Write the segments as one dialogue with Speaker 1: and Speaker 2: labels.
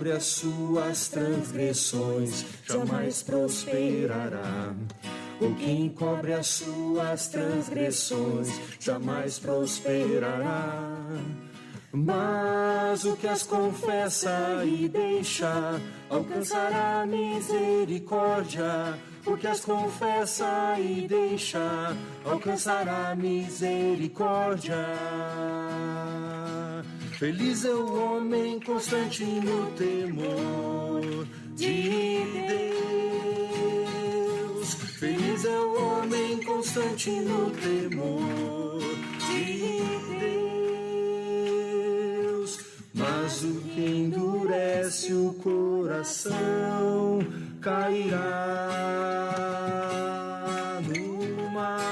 Speaker 1: Sobre as suas transgressões jamais prosperará. O que encobre as suas transgressões jamais prosperará. Mas o que as confessa e deixa alcançará misericórdia. O que as confessa e deixa alcançará misericórdia. Feliz é o homem constante no temor de Deus. Feliz é o homem constante no temor de Deus. Mas o que endurece o coração cairá no mal.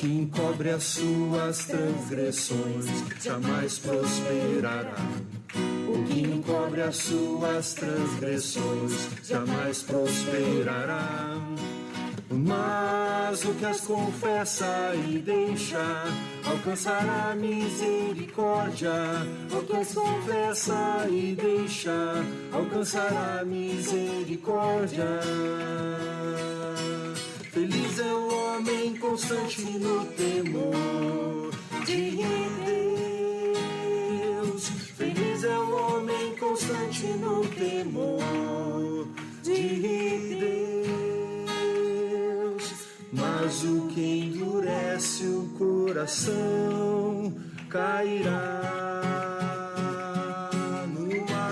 Speaker 1: Que encobre as suas transgressões jamais prosperará. O que encobre as suas transgressões jamais prosperará. Mas o que as confessa e deixa alcançará misericórdia. O que as confessa e deixa alcançará misericórdia. Feliz é o homem constante no temor de Deus. Feliz é o homem constante no temor de Deus. Mas o que endurece o coração cairá no mal.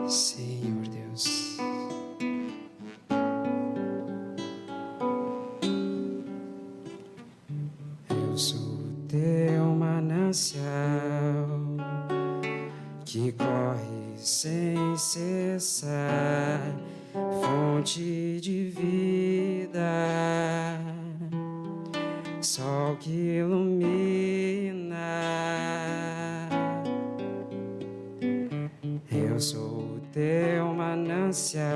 Speaker 2: Senhor Deus, eu sou teu manancial que corre sem cessar, fonte de vida, sol que ilumina. Eu sou o teu manancial,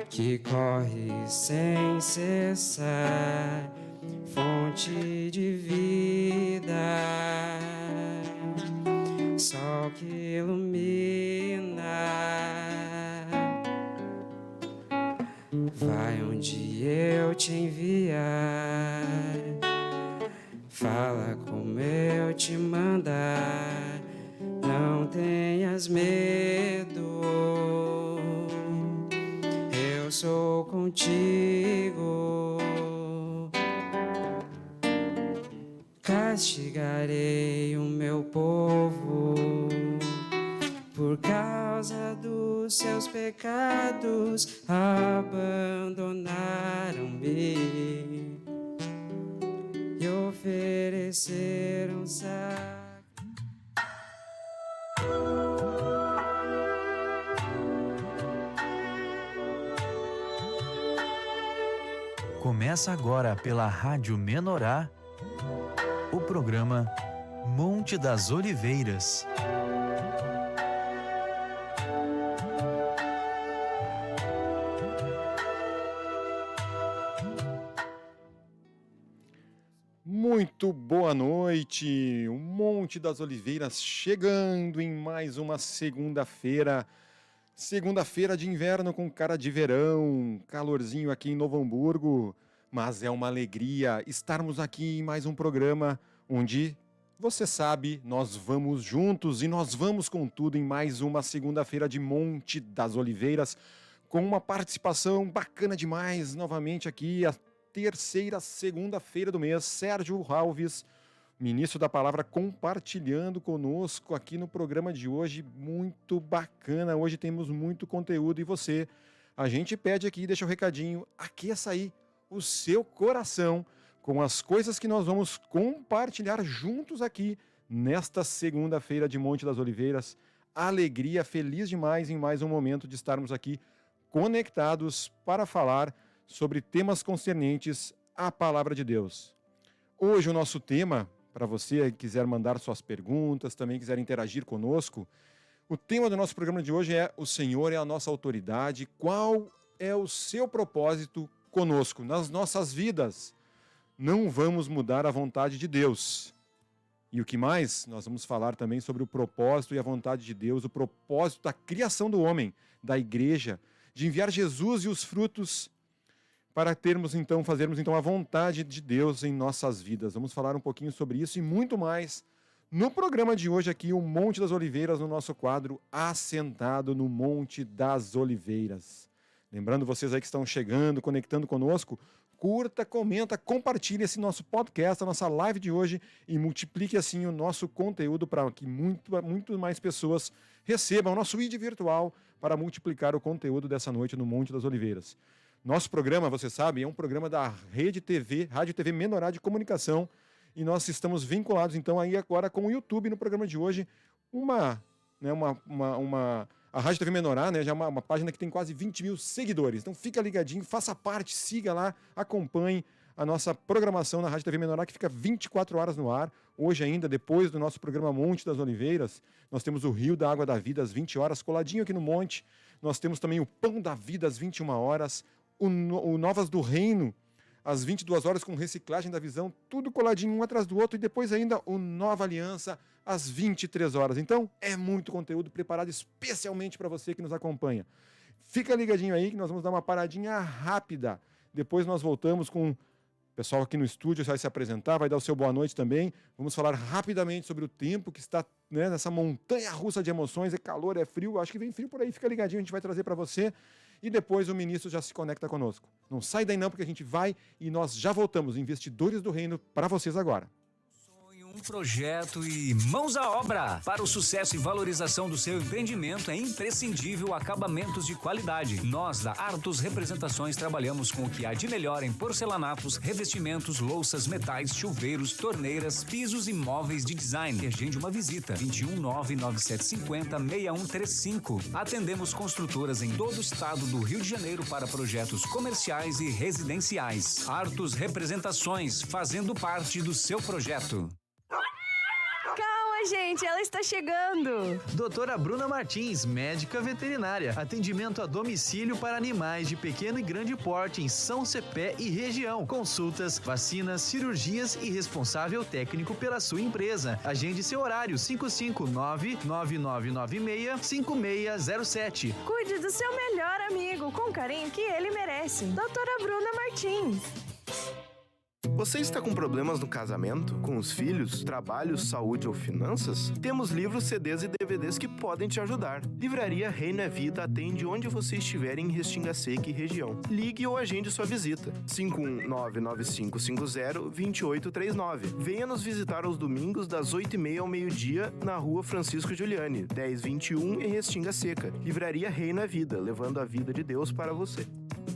Speaker 2: que corre sem cessar, fonte de vida, sol que ilumina. Vai onde eu te enviar, fala como eu te mandar, não tenhas medo, eu sou contigo. Castigarei o meu povo por causa dos seus pecados, abandonaram-me e ofereceram sacrifício.
Speaker 3: Começa agora pela Rádio Menorá o programa Monte das Oliveiras.
Speaker 4: Muito boa noite, o Monte das Oliveiras chegando em mais uma segunda-feira de inverno com cara de verão, calorzinho aqui em Novo Hamburgo, mas é uma alegria estarmos aqui em mais um programa onde, você sabe, nós vamos juntos e nós vamos com tudo em mais uma segunda-feira de Monte das Oliveiras, com uma participação bacana demais, novamente aqui, a terceira segunda-feira do mês, Sérgio Alves, ministro da Palavra, compartilhando conosco aqui no programa de hoje, muito bacana, hoje temos muito conteúdo e você, a gente pede aqui, deixa o recadinho, aqueça aí o seu coração com as coisas que nós vamos compartilhar juntos aqui nesta segunda-feira de Monte das Oliveiras, alegria, feliz demais em mais um momento de estarmos aqui conectados para falar sobre temas concernentes à Palavra de Deus. Hoje o nosso tema, para você que quiser mandar suas perguntas, também quiser interagir conosco, o tema do nosso programa de hoje é: o Senhor é a nossa autoridade, qual é o seu propósito conosco, nas nossas vidas? Não vamos mudar a vontade de Deus. E o que mais? Nós vamos falar também sobre o propósito e a vontade de Deus, o propósito da criação do homem, da igreja, de enviar Jesus e os frutos para fazermos então a vontade de Deus em nossas vidas. Vamos falar um pouquinho sobre isso e muito mais no programa de hoje aqui, o Monte das Oliveiras, no nosso quadro Assentado no Monte das Oliveiras. Lembrando vocês aí que estão chegando, conectando conosco, curta, comenta, compartilhe esse nosso podcast, a nossa live de hoje e multiplique assim o nosso conteúdo para que muito mais pessoas recebam o nosso ID virtual para multiplicar o conteúdo dessa noite no Monte das Oliveiras. Nosso programa, você sabe, é um programa da Rede TV, Rádio TV Menorá de Comunicação, e nós estamos vinculados então aí agora com o YouTube no programa de hoje, a Rádio TV Menorá, né, já é uma página que tem quase 20 mil seguidores, então fica ligadinho, faça parte, siga lá, acompanhe a nossa programação na Rádio TV Menorá, que fica 24 horas no ar. Hoje ainda, depois do nosso programa Monte das Oliveiras, nós temos o Rio da Água da Vida às 20 horas, coladinho aqui no Monte. Nós temos também o Pão da Vida às 21 horas, o Novas do Reino às 22 horas com Reciclagem da Visão, tudo coladinho um atrás do outro, e depois ainda o Nova Aliança às 23 horas. Então, é muito conteúdo preparado especialmente para você que nos acompanha. Fica ligadinho aí que nós vamos dar uma paradinha rápida. Depois nós voltamos com o pessoal aqui no estúdio, vai se apresentar, vai dar o seu boa noite também. Vamos falar rapidamente sobre o tempo que está, né, nessa montanha russa de emoções, é calor, é frio, acho que vem frio por aí, fica ligadinho, a gente vai trazer para você. E depois o ministro já se conecta conosco. Não sai daí não, porque a gente vai e nós já voltamos, Investidores do Reino, para vocês agora.
Speaker 3: Sonho
Speaker 5: Um projeto e mãos à obra. Para o sucesso e valorização do seu empreendimento é imprescindível acabamentos de qualidade. Nós da Artus Representações trabalhamos com o que há de melhor em porcelanatos, revestimentos, louças, metais, chuveiros, torneiras, pisos e móveis de design. Agende uma visita. 21997506135. Atendemos construtoras em todo o estado do Rio de Janeiro para projetos comerciais e residenciais. Artus Representações, fazendo parte do seu projeto.
Speaker 6: Calma, gente, ela está chegando.
Speaker 3: Doutora Bruna Martins, médica veterinária. Atendimento a domicílio para animais de pequeno e grande porte em São Cepé e região. Consultas, vacinas, cirurgias e responsável técnico pela sua empresa. Agende seu horário 559-9996-5607.
Speaker 6: Cuide do seu melhor amigo com o carinho que ele merece. Doutora Bruna Martins.
Speaker 7: Você está com problemas no casamento, com os filhos, trabalho, saúde ou finanças? Temos livros, CDs e DVDs que podem te ajudar. Livraria Reino é Vida atende onde você estiver em Restinga Seca e região. Ligue ou agende sua visita. 51995502839. Venha nos visitar aos domingos das 8h30 ao meio-dia na Rua Francisco Giuliani, 1021 em Restinga Seca. Livraria Reino é Vida, levando a vida de Deus para você.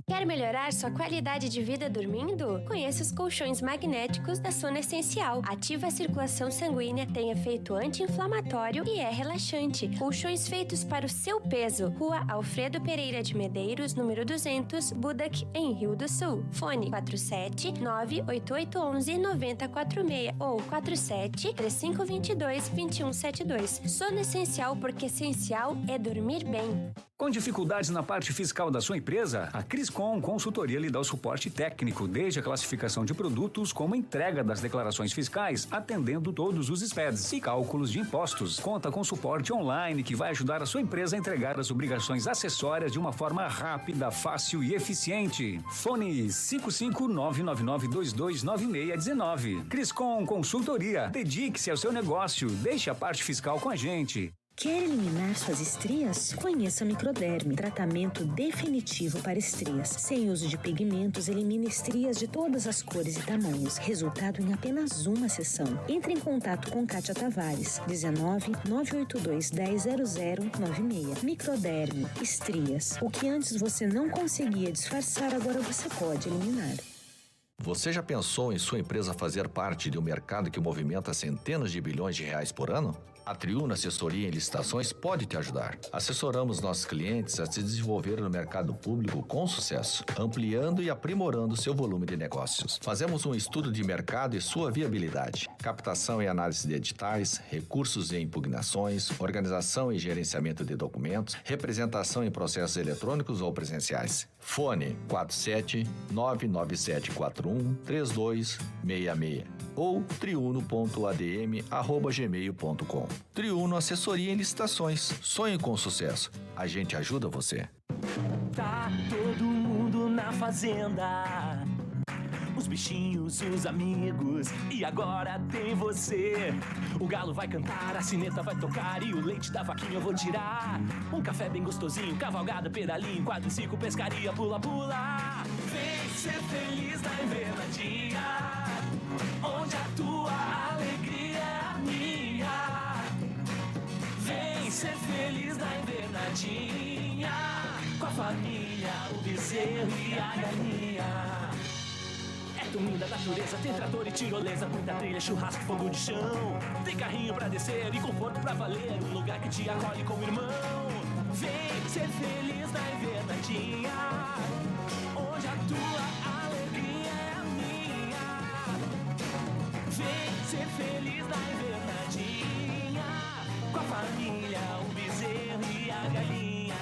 Speaker 8: Quer melhorar sua qualidade de vida dormindo? Conheça os colchões magnéticos da Sono Essencial. Ativa a circulação sanguínea, tem efeito anti-inflamatório e é relaxante. Colchões feitos para o seu peso. Rua Alfredo Pereira de Medeiros, número 200, Budac, em Rio do Sul. Fone 47988119046 ou 4735222172. Sono Essencial, porque essencial é dormir bem.
Speaker 5: Com dificuldades na parte fiscal da sua empresa, a Criscom Consultoria lhe dá o suporte técnico, desde a classificação de produtos como a entrega das declarações fiscais, atendendo todos os SPEDs e cálculos de impostos. Conta com suporte online que vai ajudar a sua empresa a entregar as obrigações acessórias de uma forma rápida, fácil e eficiente. Fone 55999229619. Criscom Consultoria. Dedique-se ao seu negócio. Deixe a parte fiscal com a gente.
Speaker 9: Quer eliminar suas estrias? Conheça Microderme, tratamento definitivo para estrias. Sem uso de pigmentos, elimina estrias de todas as cores e tamanhos. Resultado em apenas uma sessão. Entre em contato com Kátia Tavares, 19-982-100096. Microderme, estrias. O que antes você não conseguia disfarçar, agora você pode eliminar.
Speaker 10: Você já pensou em sua empresa fazer parte de um mercado que movimenta centenas de bilhões de reais por ano? A Triuno Assessoria em Licitações pode te ajudar. Assessoramos nossos clientes a se desenvolver no mercado público com sucesso, ampliando e aprimorando seu volume de negócios. Fazemos um estudo de mercado e sua viabilidade, captação e análise de editais, recursos e impugnações, organização e gerenciamento de documentos, representação em processos eletrônicos ou presenciais. Fone 47-99741-3266 ou triuno.adm@gmail.com. Triuno Assessoria em Licitações. Sonhe com sucesso. A gente ajuda você.
Speaker 1: Tá todo mundo na fazenda, os bichinhos, os amigos, e agora tem você. O galo vai cantar, a sineta vai tocar e o leite da vaquinha eu vou tirar. Um café bem gostosinho, cavalgada, pedalinho, quadriciclo, pescaria, pula, pula. Vem ser feliz na invernadinha, onde a tua alegria é a minha. Vem ser feliz na invernadinha, com a família, o bezerro e a galinha. É domingo da natureza, tem trator e tirolesa, muita trilha, churrasco, fogo de chão. Tem carrinho pra descer e conforto pra valer, um lugar que te acolhe como irmão. Vem ser feliz na invernadinha, onde a tua alegria é a minha. Vem ser feliz na invernadinha, com a família, o bezerro e a galinha.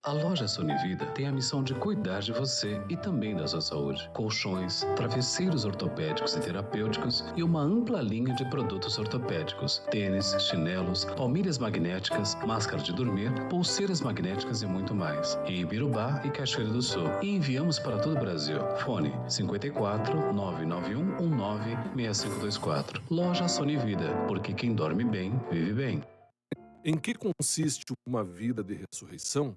Speaker 11: A loja Sonivida tem a missão de cuidar de você e também da sua saúde. Colchões, travesseiros ortopédicos e terapêuticos e uma ampla linha de produtos ortopédicos. Tênis, chinelos, palmilhas magnéticas, máscara de dormir, pulseiras magnéticas e muito mais. Em Ibirubá e Cachoeira do Sul. E enviamos para todo o Brasil. Fone 54 991 19 6524. Loja Sonivida, porque quem dorme bem, vive bem.
Speaker 12: Em que consiste uma vida de ressurreição?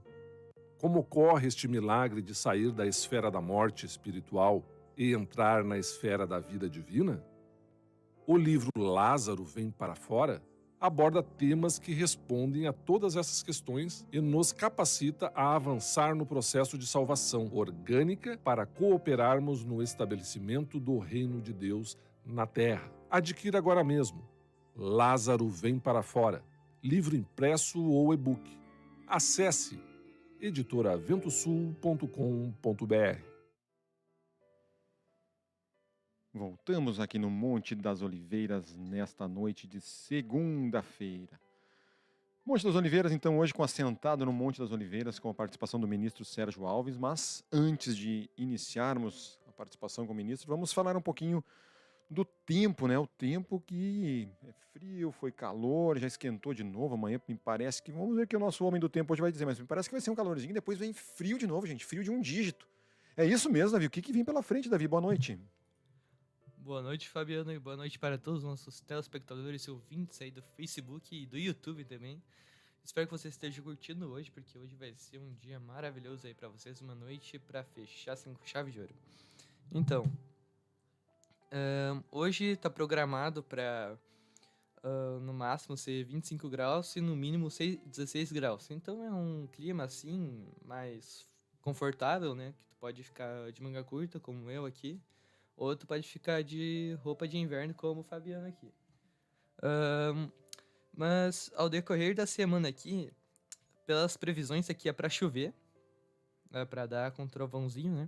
Speaker 12: Como ocorre este milagre de sair da esfera da morte espiritual e entrar na esfera da vida divina? O livro Lázaro Vem para Fora aborda temas que respondem a todas essas questões e nos capacita a avançar no processo de salvação orgânica para cooperarmos no estabelecimento do reino de Deus na Terra. Adquira agora mesmo Lázaro Vem para Fora, livro impresso ou e-book. Acesse editoraventosul.com.br.
Speaker 4: Voltamos aqui no Monte das Oliveiras nesta noite de segunda-feira. Monte das Oliveiras, então, hoje com assentado no Monte das Oliveiras com a participação do ministro Sérgio Alves, mas antes de iniciarmos a participação com o ministro, vamos falar um pouquinho do tempo, né? O tempo que é frio, foi calor, já esquentou de novo. Amanhã me parece que, vamos ver o que o nosso homem do tempo hoje vai dizer, mas me parece que vai ser um calorzinho, depois vem frio de novo, gente, frio de um dígito. É isso mesmo, Davi? O que vem pela frente, Davi? Boa noite.
Speaker 13: Boa noite, Fabiano, e boa noite para todos os nossos telespectadores e ouvintes aí do Facebook e do YouTube também. Espero que vocês estejam curtindo hoje, porque hoje vai ser um dia maravilhoso aí para vocês, uma noite para fechar assim com chave de ouro. Então, hoje tá programado para no máximo ser 25 graus e no mínimo 16 graus. Então é um clima assim mais confortável, né? Que tu pode ficar de manga curta, como eu aqui. Ou tu pode ficar de roupa de inverno, como o Fabiano aqui. Mas ao decorrer da semana aqui, pelas previsões aqui é pra chover. É pra dar com trovãozinho, né?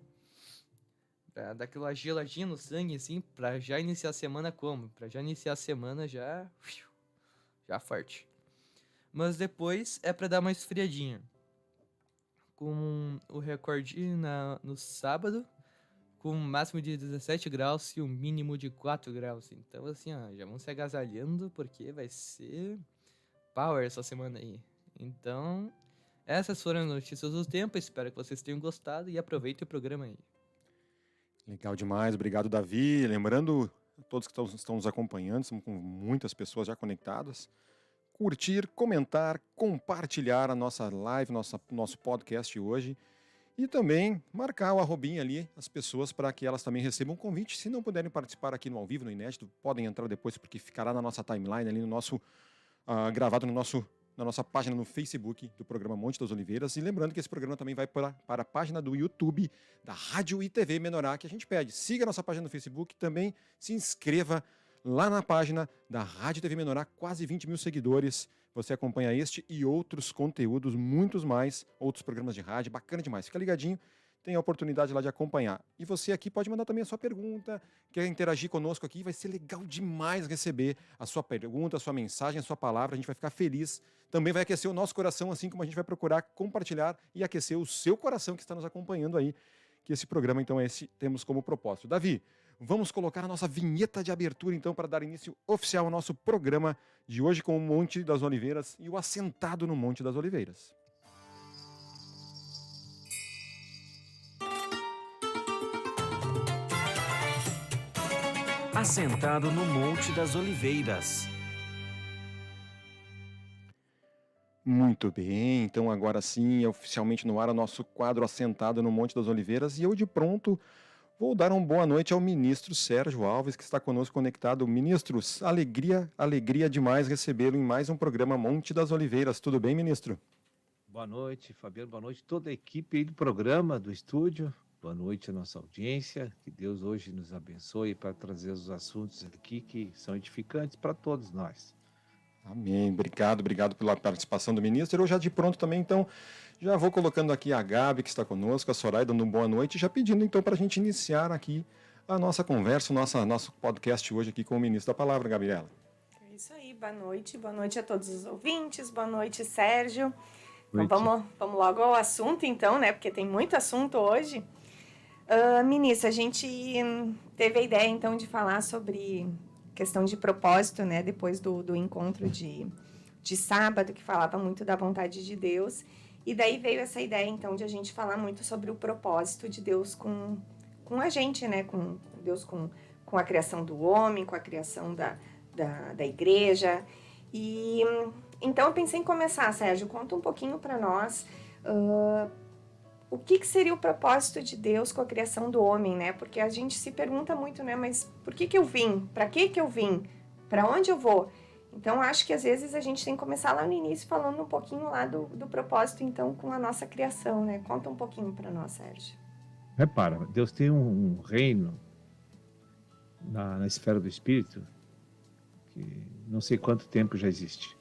Speaker 13: Pra dar aquela geladinha no sangue, assim, pra já iniciar a semana como? Pra já iniciar a semana já forte. Mas depois é pra dar uma esfriadinha. Com o recorde no sábado, com um máximo de 17 graus e um mínimo de 4 graus. Então, assim, ó, já vão se agasalhando, porque vai ser power essa semana aí. Então, essas foram as notícias do tempo. Espero que vocês tenham gostado e aproveitem o programa aí.
Speaker 4: Legal demais, obrigado, Davi. Lembrando a todos que estão nos acompanhando, estamos com muitas pessoas já conectadas. Curtir, comentar, compartilhar a nossa live, nosso podcast hoje. E também marcar o arrobinha ali, as pessoas, para que elas também recebam um convite. Se não puderem participar aqui no ao vivo, no inédito, podem entrar depois, porque ficará na nossa timeline, ali no nosso gravado na nossa página no Facebook do programa Monte das Oliveiras. E lembrando que esse programa também vai para a página do YouTube da Rádio e TV Menorá, que a gente pede. Siga a nossa página no Facebook, também se inscreva lá na página da Rádio e TV Menorá, quase 20 mil seguidores. Você acompanha este e outros conteúdos, muitos mais, outros programas de rádio, bacana demais. Fica ligadinho, tem a oportunidade lá de acompanhar. E você aqui pode mandar também a sua pergunta, quer interagir conosco aqui, vai ser legal demais receber a sua pergunta, a sua mensagem, a sua palavra, a gente vai ficar feliz. Também vai aquecer o nosso coração, assim como a gente vai procurar compartilhar e aquecer o seu coração que está nos acompanhando aí, que esse programa, então, temos como propósito. Davi, vamos colocar a nossa vinheta de abertura, então, para dar início oficial ao nosso programa de hoje com o Monte das Oliveiras e o Assentado no Monte das Oliveiras.
Speaker 1: Assentado no Monte das Oliveiras.
Speaker 4: Muito bem, então agora sim é oficialmente no ar o nosso quadro Assentado no Monte das Oliveiras e eu de pronto vou dar uma boa noite ao ministro Sérgio Alves, que está conosco conectado. Ministros, alegria demais recebê-lo em mais um programa Monte das Oliveiras. Tudo bem, ministro?
Speaker 14: Boa noite, Fabiano. Boa noite toda a equipe aí do programa, do estúdio. Boa noite à nossa audiência. Que Deus hoje nos abençoe para trazer os assuntos aqui que são edificantes para todos nós.
Speaker 4: Amém. Obrigado pela participação do ministro. Eu já de pronto também, então, já vou colocando aqui a Gabi, que está conosco, a Soraya, dando boa noite, já pedindo, então, para a gente iniciar aqui a nossa conversa, o nosso podcast hoje aqui com o ministro da Palavra, Gabriela.
Speaker 6: É isso aí, boa noite a todos os ouvintes, boa noite, Sérgio. Então, vamos logo ao assunto, então, né, porque tem muito assunto hoje. Ministro, a gente teve a ideia, então, de falar sobre questão de propósito, né, depois do encontro de sábado, que falava muito da vontade de Deus, e daí veio essa ideia, então, de a gente falar muito sobre o propósito de Deus com a gente, né, com Deus com a criação do homem, com a criação da igreja, e então eu pensei em começar, Sérgio, conta um pouquinho para nós o que seria o propósito de Deus com a criação do homem, né? Porque a gente se pergunta muito, né? Mas por que eu vim? Para que eu vim? Para onde eu vou? Então, acho que às vezes a gente tem que começar lá no início falando um pouquinho lá do propósito, então, com a nossa criação, né? Conta um pouquinho para nós, Sérgio.
Speaker 14: Repara, Deus tem um reino na esfera do Espírito que não sei quanto tempo já existe.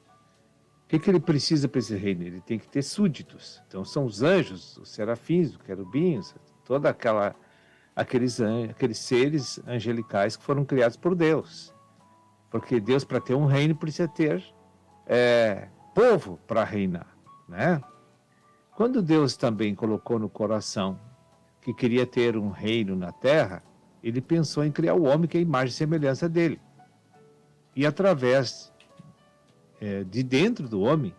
Speaker 14: O que ele precisa para esse reino? Ele tem que ter súditos. Então são os anjos, os serafins, os querubins, toda aqueles seres angelicais que foram criados por Deus. Porque Deus, para ter um reino, precisa ter povo para reinar, né? Quando Deus também colocou no coração que queria ter um reino na terra, ele pensou em criar o homem que é a imagem e semelhança dele. E através de dentro do homem,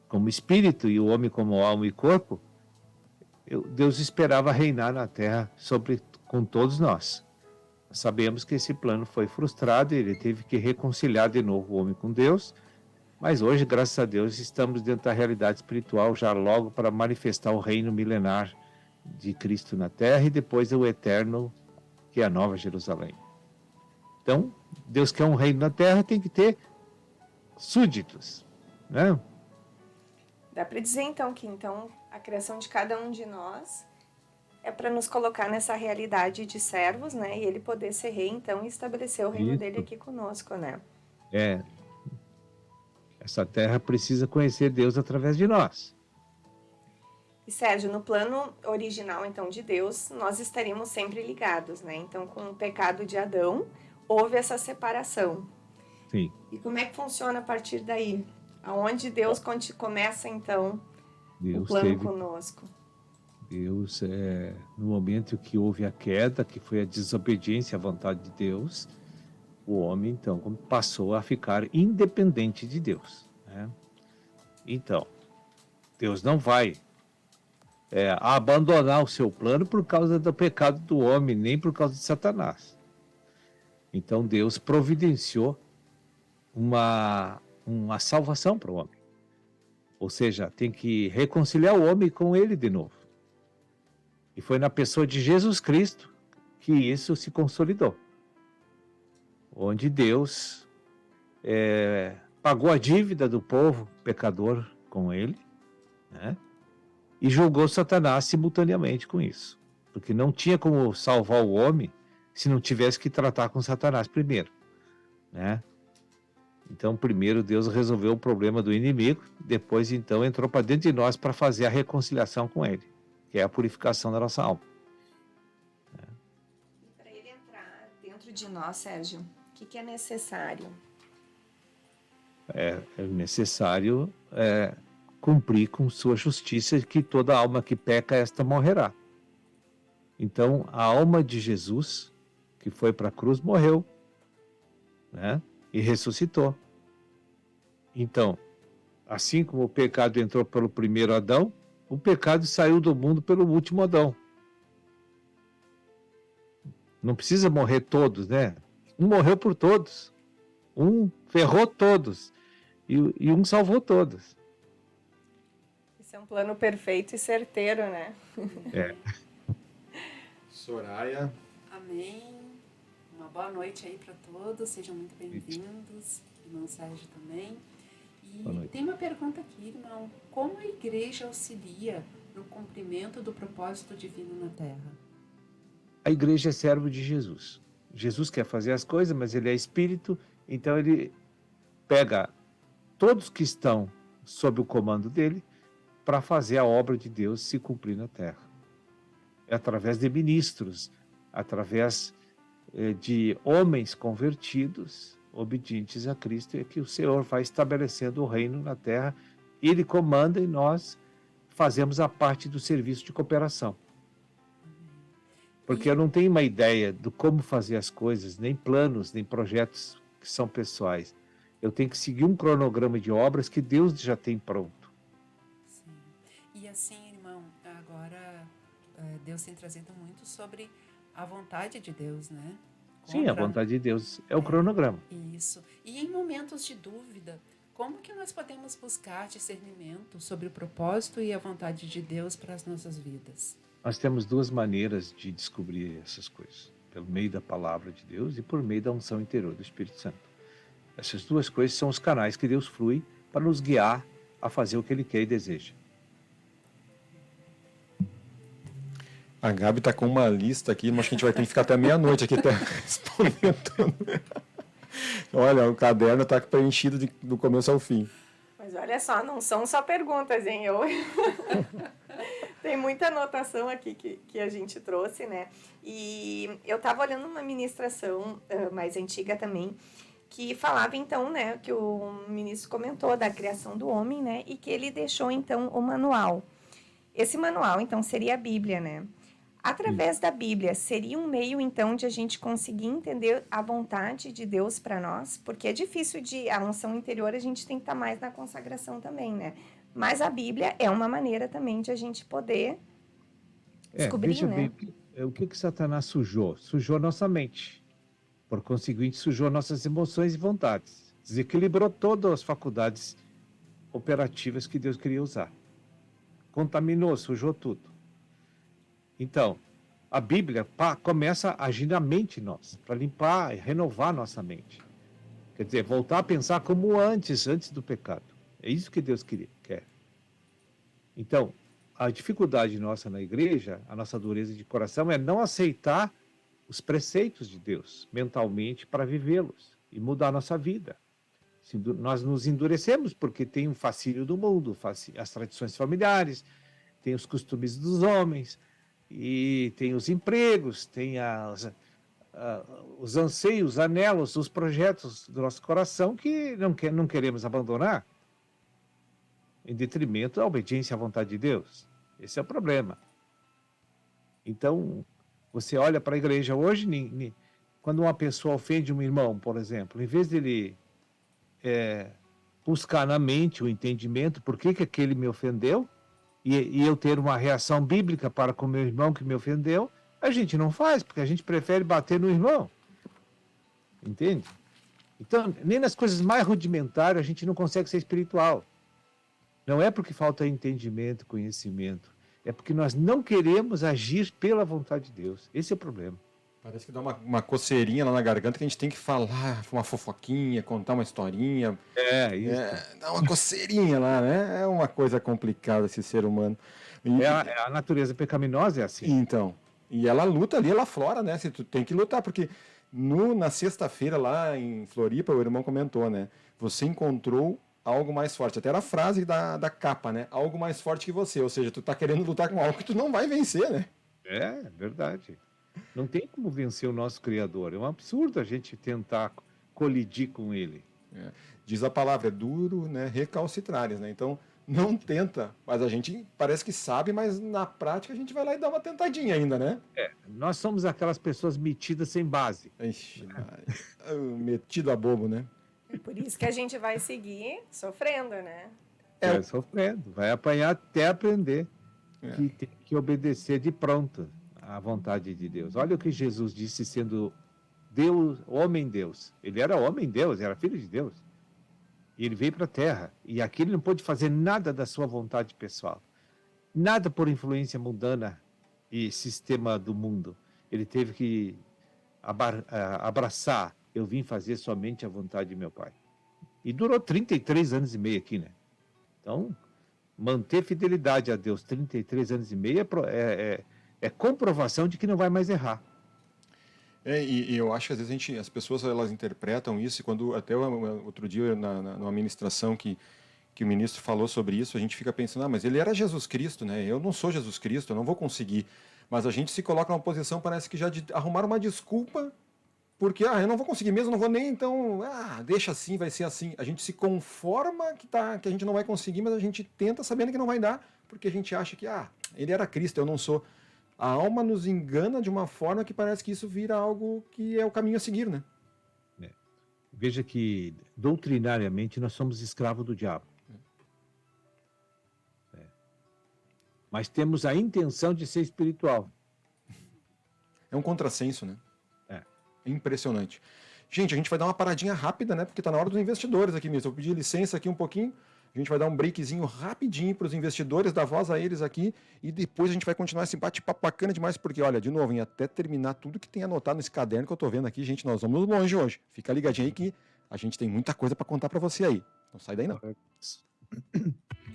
Speaker 14: como espírito e o homem como alma e corpo, Deus esperava reinar na terra com todos nós. Sabemos que esse plano foi frustrado e ele teve que reconciliar de novo o homem com Deus, mas hoje, graças a Deus, estamos dentro da realidade espiritual já logo para manifestar o reino milenar de Cristo na terra e depois o eterno, que é a Nova Jerusalém. Então, Deus quer um reino na terra, tem que ter súditos, né?
Speaker 6: Dá para dizer, então, que a criação de cada um de nós é para nos colocar nessa realidade de servos, né? E ele poder ser rei, então, e estabelecer o reino dele aqui conosco, né?
Speaker 14: Essa terra precisa conhecer Deus através de nós.
Speaker 6: E, Sérgio, no plano original, então, de Deus, nós estaríamos sempre ligados, né? Então, com o pecado de Adão, houve essa separação.
Speaker 14: Sim.
Speaker 6: E como é que funciona a partir daí? Aonde Deus começa, então, o plano conosco?
Speaker 14: Deus, no momento que houve a queda, que foi a desobediência à vontade de Deus, o homem, então, passou a ficar independente de Deus, né? Então, Deus não vai abandonar o seu plano por causa do pecado do homem, nem por causa de Satanás. Então, Deus providenciou uma salvação para o homem. Ou seja, tem que reconciliar o homem com ele de novo. E foi na pessoa de Jesus Cristo que isso se consolidou. Onde Deus pagou a dívida do povo pecador com ele, né? E julgou Satanás simultaneamente com isso. Porque não tinha como salvar o homem se não tivesse que tratar com Satanás primeiro, né? Então, primeiro Deus resolveu o problema do inimigo, depois então entrou para dentro de nós para fazer a reconciliação com ele, que é a purificação da nossa alma.
Speaker 6: E para ele entrar dentro de nós, Sérgio, o que é necessário?
Speaker 14: É necessário cumprir com sua justiça, que toda alma que peca, esta morrerá. Então, a alma de Jesus, que foi para a cruz, morreu, né? E ressuscitou. Então, assim como o pecado entrou pelo primeiro Adão, o pecado saiu do mundo pelo último Adão. Não precisa morrer todos, né? Um morreu por todos. Um ferrou todos. E um salvou todos.
Speaker 6: Isso é um plano perfeito e certeiro, né?
Speaker 4: Soraya.
Speaker 15: Amém. Uma boa noite aí para todos. Sejam muito bem-vindos. Irmão Sérgio também. E tem uma pergunta aqui, irmão. Como a igreja auxilia no cumprimento do propósito divino na Terra?
Speaker 14: A igreja é servo de Jesus. Jesus quer fazer as coisas, mas ele é espírito, então ele pega todos que estão sob o comando dele para fazer a obra de Deus se cumprir na terra. É através de ministros, através de homens convertidos, obedientes a Cristo, é que o Senhor vai estabelecendo o reino na terra. Ele comanda e nós fazemos a parte do serviço de cooperação. Porque eu não tenho uma ideia de como fazer as coisas, nem planos, nem projetos que são pessoais. Eu tenho que seguir um cronograma de obras que Deus já tem pronto.
Speaker 15: Sim. E assim, irmão, agora Deus tem trazido muito sobre a vontade de Deus, né?
Speaker 14: Sim, a vontade de Deus é o cronograma.
Speaker 15: Isso. E em momentos de dúvida, Como que nós podemos buscar discernimento sobre o propósito e a vontade de Deus para as nossas vidas?
Speaker 14: Nós temos duas maneiras de descobrir essas coisas. Pelo meio da palavra de Deus e por meio da unção interior do Espírito Santo. Essas duas coisas são os canais que Deus flui para nos guiar a fazer o que Ele quer e deseja.
Speaker 4: A Gabi tá com uma lista aqui, mas acho que a gente vai ter que ficar até meia-noite aqui até respondendo tudo. Olha, o caderno tá preenchido do começo ao fim.
Speaker 6: Mas olha só, não são só perguntas, hein? Tem muita anotação aqui que a gente trouxe, né? E eu estava olhando uma ministração mais antiga também, que falava, então, né, que o ministro comentou da criação do homem, né? E que ele deixou, então, o manual. Esse manual, então, seria a Bíblia, né? Através da Bíblia, seria um meio, então, de a gente conseguir entender a vontade de Deus para nós? Porque é difícil a unção interior, a gente tem que estar mais na consagração também, né? Mas a Bíblia é uma maneira também de a gente poder descobrir,
Speaker 14: veja
Speaker 6: né?
Speaker 14: bem, o que Satanás sujou? Sujou nossa mente. Por conseguinte, sujou nossas emoções e vontades. Desequilibrou todas as faculdades operativas que Deus queria usar. Contaminou, sujou tudo. Então, a Bíblia começa a agir na mente nossa, para limpar e renovar nossa mente. Quer dizer, voltar a pensar como antes do pecado. É isso que Deus quer. Então, a dificuldade nossa na igreja, a nossa dureza de coração, é não aceitar os preceitos de Deus mentalmente para vivê-los e mudar a nossa vida. Nós nos endurecemos porque tem um fascínio do mundo, as tradições familiares, tem os costumes dos homens, e tem os empregos, tem os anseios, os anelos, os projetos do nosso coração que não queremos abandonar, em detrimento da obediência à vontade de Deus. Esse é o problema. Então, você olha para a igreja hoje, quando uma pessoa ofende um irmão, por exemplo, em vez dele buscar na mente o entendimento por que aquele me ofendeu, e eu ter uma reação bíblica para com o meu irmão que me ofendeu, a gente não faz, porque a gente prefere bater no irmão. Entende? Então, nem nas coisas mais rudimentares a gente não consegue ser espiritual. Não é porque falta entendimento, conhecimento. É porque nós não queremos agir pela vontade de Deus. Esse é o problema.
Speaker 4: Parece que dá uma coceirinha lá na garganta que a gente tem que falar uma fofoquinha, contar uma historinha.
Speaker 14: Isso.
Speaker 4: Dá uma coceirinha lá, né? É uma coisa complicada esse ser humano.
Speaker 14: A natureza pecaminosa é assim.
Speaker 4: Então, e ela luta ali, ela aflora, né? Tu tem que lutar, porque na sexta-feira lá em Floripa, o irmão comentou, né? Você encontrou algo mais forte. Até era a frase da capa, né? Algo mais forte que você. Ou seja, tu tá querendo lutar com algo que tu não vai vencer, né?
Speaker 14: É verdade. Não tem como vencer o nosso Criador. É um absurdo a gente tentar colidir com Ele.
Speaker 4: Diz a palavra, é duro, né? Recalcitrares, né? Então, não tenta. Mas a gente parece que sabe, mas na prática a gente vai lá e dá uma tentadinha ainda, né?
Speaker 14: Nós somos aquelas pessoas metidas sem base.
Speaker 4: Ixi, metido a bobo, né?
Speaker 6: É por isso que a gente vai seguir sofrendo, né?
Speaker 14: Vai sofrendo, vai apanhar até aprender que tem que obedecer de pronto à vontade de Deus. Olha o que Jesus disse sendo Deus, homem-Deus. Ele era homem-Deus, era filho de Deus. E ele veio para a Terra. E aqui ele não pôde fazer nada da sua vontade pessoal. Nada por influência mundana e sistema do mundo. Ele teve que abraçar. Eu vim fazer somente a vontade de meu Pai. E durou 33 anos e meio aqui, né? Então, manter fidelidade a Deus 33 anos e meio é comprovação de que não vai mais errar.
Speaker 4: E eu acho que às vezes as pessoas elas interpretam isso, e quando até outro dia numa ministração que o ministro falou sobre isso, a gente fica pensando, mas ele era Jesus Cristo, né? Eu não sou Jesus Cristo, eu não vou conseguir. Mas a gente se coloca numa posição, parece que já de arrumar uma desculpa, porque eu não vou conseguir mesmo, não vou nem, então, deixa assim, vai ser assim. A gente se conforma que a gente não vai conseguir, mas a gente tenta sabendo que não vai dar, porque a gente acha que, ele era Cristo, eu não sou. A alma nos engana de uma forma que parece que isso vira algo que é o caminho a seguir, né?
Speaker 14: Veja que, doutrinariamente, nós somos escravos do diabo. Mas temos a intenção de ser espiritual.
Speaker 4: É um contrassenso, né? É impressionante. Gente, a gente vai dar uma paradinha rápida, né? Porque tá na hora dos investidores aqui mesmo. Eu vou pedir licença aqui um pouquinho. A gente vai dar um breakzinho rapidinho para os investidores, dar voz a eles aqui. E depois a gente vai continuar esse bate-papo bacana demais. Porque, olha, de novo, até terminar tudo que tem anotado nesse caderno que eu tô vendo aqui, gente, nós vamos longe hoje. Fica ligadinho aí que a gente tem muita coisa para contar para você aí. Não sai daí, não.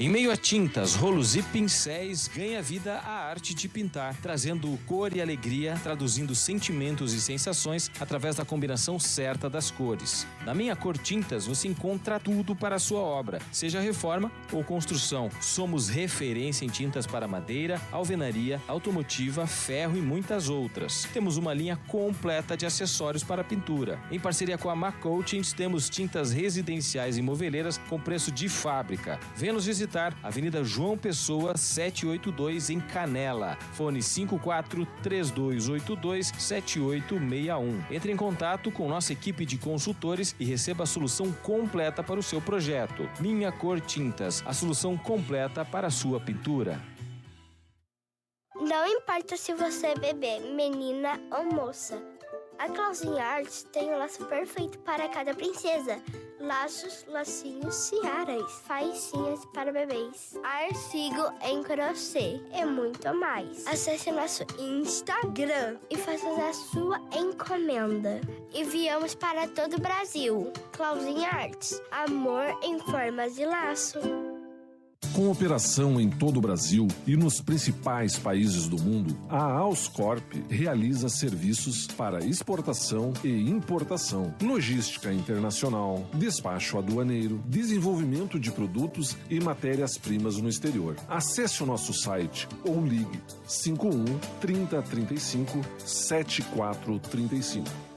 Speaker 16: Em meio a tintas, rolos e pincéis, ganha vida a arte de pintar, trazendo cor e alegria, traduzindo sentimentos e sensações através da combinação certa das cores. Na Minha Cor Tintas você encontra tudo para a sua obra, seja reforma ou construção. Somos referência em tintas para madeira, alvenaria, automotiva, ferro e muitas outras. Temos uma linha completa de acessórios para pintura. Em parceria com a Macoatins, temos tintas residenciais e moveleiras com preço de fábrica. Venha nos visitar, Avenida João Pessoa, 782, em Canela. Fone 54-3282-7861. Entre em contato com nossa equipe de consultores e receba a solução completa para o seu projeto. Minha Cor Tintas, a solução completa para a sua pintura.
Speaker 17: Não importa se você é bebê, menina ou moça. A Clauzinha Arts tem o laço perfeito para cada princesa. Laços, lacinhos, tiaras, faixinhas para bebês, artigo em crochê e muito mais. Acesse nosso Instagram e faça a sua encomenda. Enviamos para todo o Brasil. Clauzinha Arts, amor em formas de laço.
Speaker 12: Com operação em todo o Brasil e nos principais países do mundo, a Auscorp realiza serviços para exportação e importação, logística internacional, despacho aduaneiro, desenvolvimento de produtos e matérias-primas no exterior. Acesse o nosso site ou ligue 51 3035 7435.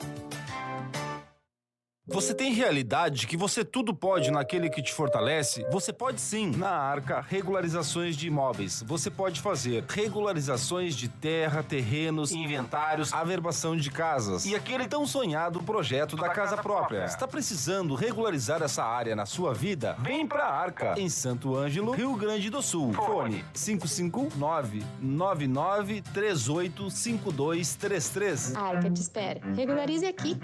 Speaker 18: Você tem realidade que você tudo pode naquele que te fortalece? Você pode sim. Na Arca Regularizações de Imóveis, você pode fazer regularizações de terra, terrenos, inventários, averbação de casas e aquele tão sonhado projeto da casa própria. Está precisando regularizar essa área na sua vida? Vem pra Arca, em Santo Ângelo, Rio Grande do Sul. Fone 559-9938-5233.
Speaker 19: Arca te espera. Regularize aqui.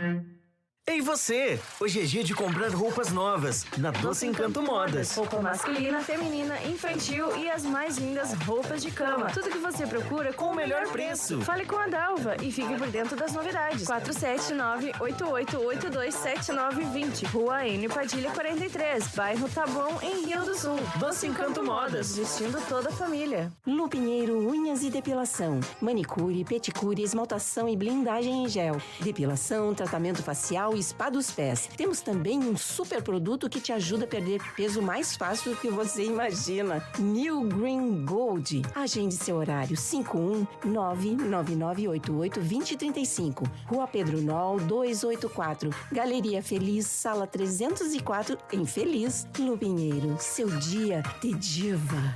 Speaker 20: Ei você! Hoje é dia de comprar roupas novas na Doce Encanto Modas.
Speaker 21: Roupa masculina, feminina, infantil e as mais lindas roupas de cama. Tudo que você procura com o melhor preço. Fale com a Dalva e fique por dentro das novidades. 479-8882-7920. Rua N Padilha 43, bairro Taboão, em Rio do Sul. Doce Encanto Modas, vestindo toda a família.
Speaker 22: Lupinheiro Unhas e Depilação. Manicure, pedicure, esmaltação e blindagem em gel. Depilação, tratamento facial, spa dos pés. Temos também um super produto que te ajuda a perder peso mais fácil do que você imagina. New Green Gold. Agende seu horário. 51999882035. Rua Pedro Nol 284. Galeria Feliz, sala 304, em Feliz. Lupinheiro, seu dia de diva.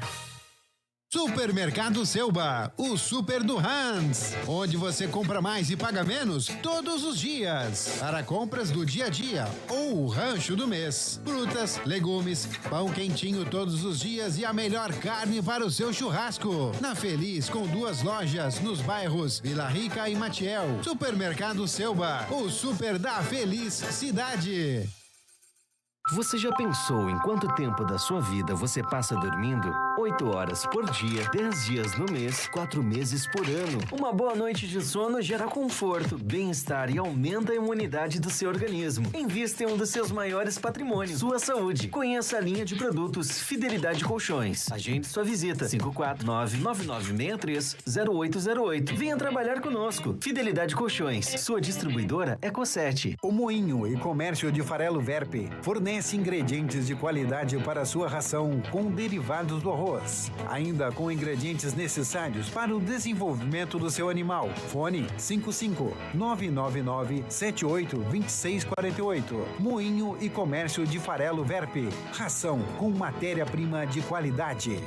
Speaker 23: Supermercado Selba, o super do Hans, onde você compra mais e paga menos todos os dias. Para compras do dia a dia ou o rancho do mês. Frutas, legumes, pão quentinho todos os dias e a melhor carne para o seu churrasco. Na Feliz, com 2 lojas nos bairros Vila Rica e Matiel. Supermercado Selba, o super da Feliz Cidade.
Speaker 24: Você já pensou em quanto tempo da sua vida você passa dormindo? 8 horas por dia, 10 dias no mês, 4 meses por ano. Uma boa noite de sono gera conforto, bem-estar e aumenta a imunidade do seu organismo. Invista em um dos seus maiores patrimônios, sua saúde. Conheça a linha de produtos Fidelidade Colchões. Agende sua visita. 549-9963-0808. Venha trabalhar conosco. Fidelidade Colchões. Sua distribuidora Eco7.
Speaker 25: O Moinho e Comércio de Farelo Verpe fornece ingredientes de qualidade para a sua ração com derivados do arroz, ainda com ingredientes necessários para o desenvolvimento do seu animal. Fone 55999782648. Moinho e Comércio de Farelo Verpe. Ração com matéria-prima de qualidade.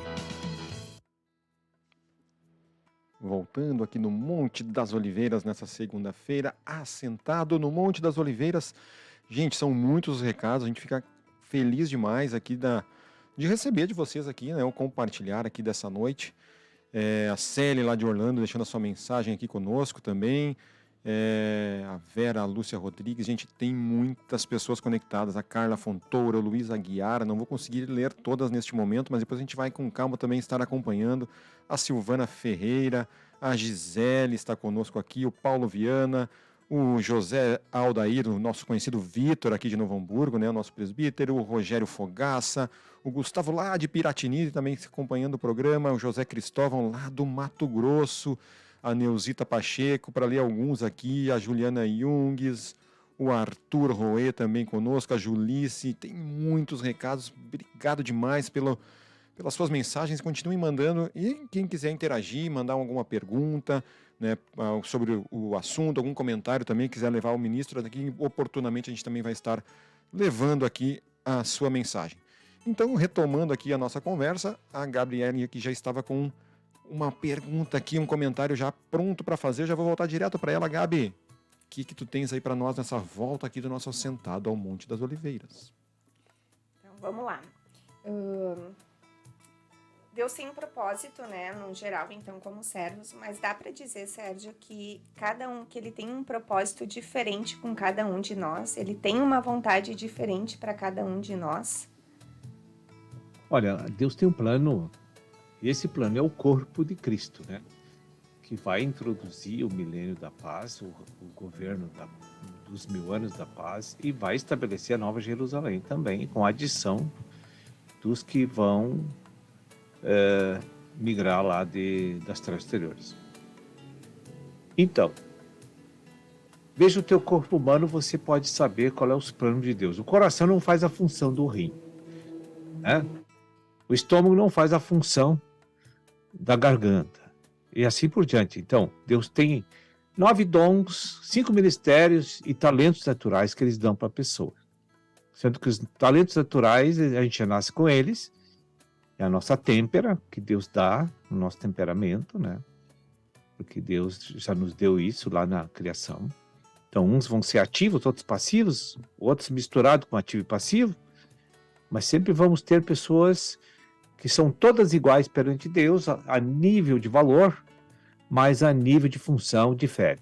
Speaker 4: Voltando aqui no Monte das Oliveiras nessa segunda-feira, assentado no Monte das Oliveiras. Gente, são muitos recados, a gente fica feliz demais aqui de receber de vocês aqui, né, o compartilhar aqui dessa noite. A Célia lá de Orlando deixando a sua mensagem aqui conosco também. a Vera, a Lúcia Rodrigues. Gente, tem muitas pessoas conectadas. A Carla Fontoura, o Luiz Aguiar. Não vou conseguir ler todas neste momento, mas depois a gente vai com calma também estar acompanhando. A Silvana Ferreira, a Gisele está conosco aqui, o Paulo Viana, o José Aldair, o nosso conhecido Vitor aqui de Novo Hamburgo, né, o nosso presbítero, o Rogério Fogaça, o Gustavo lá de Piratini também acompanhando o programa, o José Cristóvão lá do Mato Grosso, a Neuzita Pacheco, para ler alguns aqui, a Juliana Jungues, o Arthur Roê também conosco, a Julice, tem muitos recados, obrigado demais pelas suas mensagens, continuem mandando, e quem quiser interagir, mandar alguma pergunta, né, sobre o assunto, algum comentário também, quiser levar ao ministro, daqui oportunamente a gente também vai estar levando aqui a sua mensagem. Então, retomando aqui a nossa conversa, a Gabriele aqui já estava com uma pergunta aqui, um comentário já pronto para fazer, já vou voltar direto para ela. Gabi, o que tu tens aí para nós nessa volta aqui do nosso assentado ao Monte das Oliveiras?
Speaker 6: Então, vamos lá. Deus tem um propósito, né, no geral, então, como servos, mas dá para dizer, Sérgio, que que ele tem um propósito diferente com cada um de nós, ele tem uma vontade diferente para cada um de nós?
Speaker 14: Olha, Deus tem um plano, e esse plano é o corpo de Cristo, né, que vai introduzir o milênio da paz, o governo dos 1000 anos da paz, e vai estabelecer a Nova Jerusalém também, com a adição dos que vão migrar lá das terras exteriores. Então, veja o teu corpo humano, você pode saber qual é os planos de Deus. O coração não faz a função do rim, né? O estômago não faz a função da garganta, e assim por diante. Então, Deus tem 9 dons, 5 ministérios e talentos naturais que eles dão para a pessoa. Sendo que os talentos naturais, a gente já nasce com eles, é a nossa têmpera que Deus dá, o nosso temperamento, né? Porque Deus já nos deu isso lá na criação. Então, uns vão ser ativos, outros passivos, outros misturados com ativo e passivo, mas sempre vamos ter pessoas que são todas iguais perante Deus, a nível de valor, mas a nível de função difere.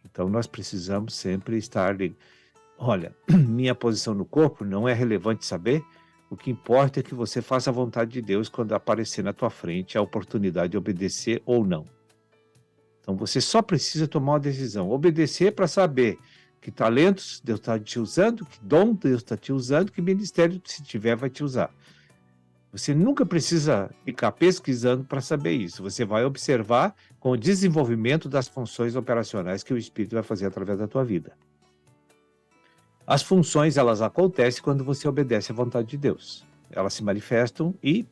Speaker 14: Então, nós precisamos sempre estar... Olha, minha posição no corpo não é relevante saber. O que importa é que você faça a vontade de Deus quando aparecer na tua frente a oportunidade de obedecer ou não. Então você só precisa tomar uma decisão. Obedecer para saber que talentos Deus está te usando, que dom Deus está te usando, que ministério, se tiver, vai te usar. Você nunca precisa ficar pesquisando para saber isso. Você vai observar com o desenvolvimento das funções operacionais que o Espírito vai fazer através da tua vida. As funções, elas acontecem quando você obedece à vontade de Deus. Elas se manifestam e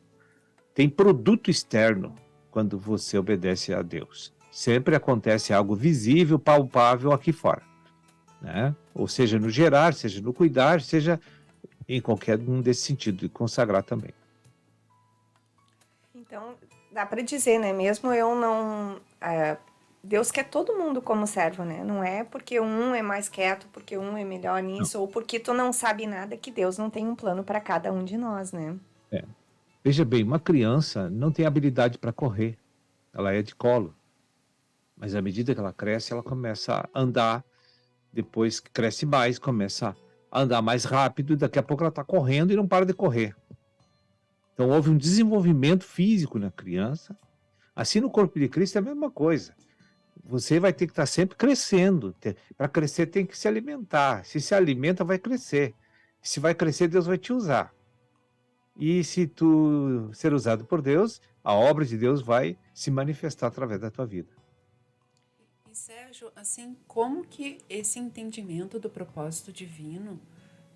Speaker 14: tem produto externo quando você obedece a Deus. Sempre acontece algo visível, palpável aqui fora, né? Ou seja, no gerar, seja no cuidar, seja em qualquer um desse sentido, de consagrar também.
Speaker 6: Então, dá para dizer, né? Mesmo eu não... Deus quer todo mundo como servo, né? Não é porque um é mais quieto, porque um é melhor nisso, ou porque tu não sabe nada, que Deus não tem um plano para cada um de nós, né?
Speaker 14: Veja bem, uma criança não tem habilidade para correr, ela é de colo. Mas à medida que ela cresce, ela começa a andar, depois que cresce mais, começa a andar mais rápido, e daqui a pouco ela está correndo e não para de correr. Então houve um desenvolvimento físico na criança. Assim no corpo de Cristo é a mesma coisa. Você vai ter que estar sempre crescendo. Para crescer tem que se alimentar. Se se alimenta, vai crescer. Se vai crescer, Deus vai te usar. E se tu ser usado por Deus, a obra de Deus vai se manifestar através da tua vida.
Speaker 15: E Sérgio, assim, como que esse entendimento do propósito divino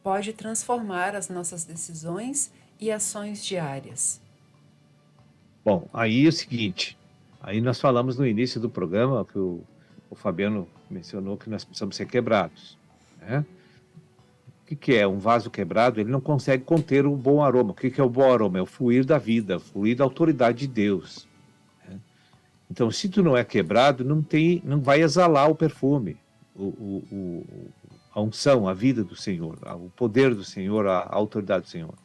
Speaker 15: pode transformar as nossas decisões e ações diárias?
Speaker 14: Bom, aí é o seguinte... Aí nós falamos no início do programa, que o Fabiano mencionou que nós precisamos ser quebrados, né? O que é um vaso quebrado? Ele não consegue conter um bom aroma. O que é o bom aroma? É o fluir da vida, o fluir da autoridade de Deus, né? Então, se tu não é quebrado, não vai exalar o perfume, a unção, a vida do Senhor, o poder do Senhor, a autoridade do Senhor.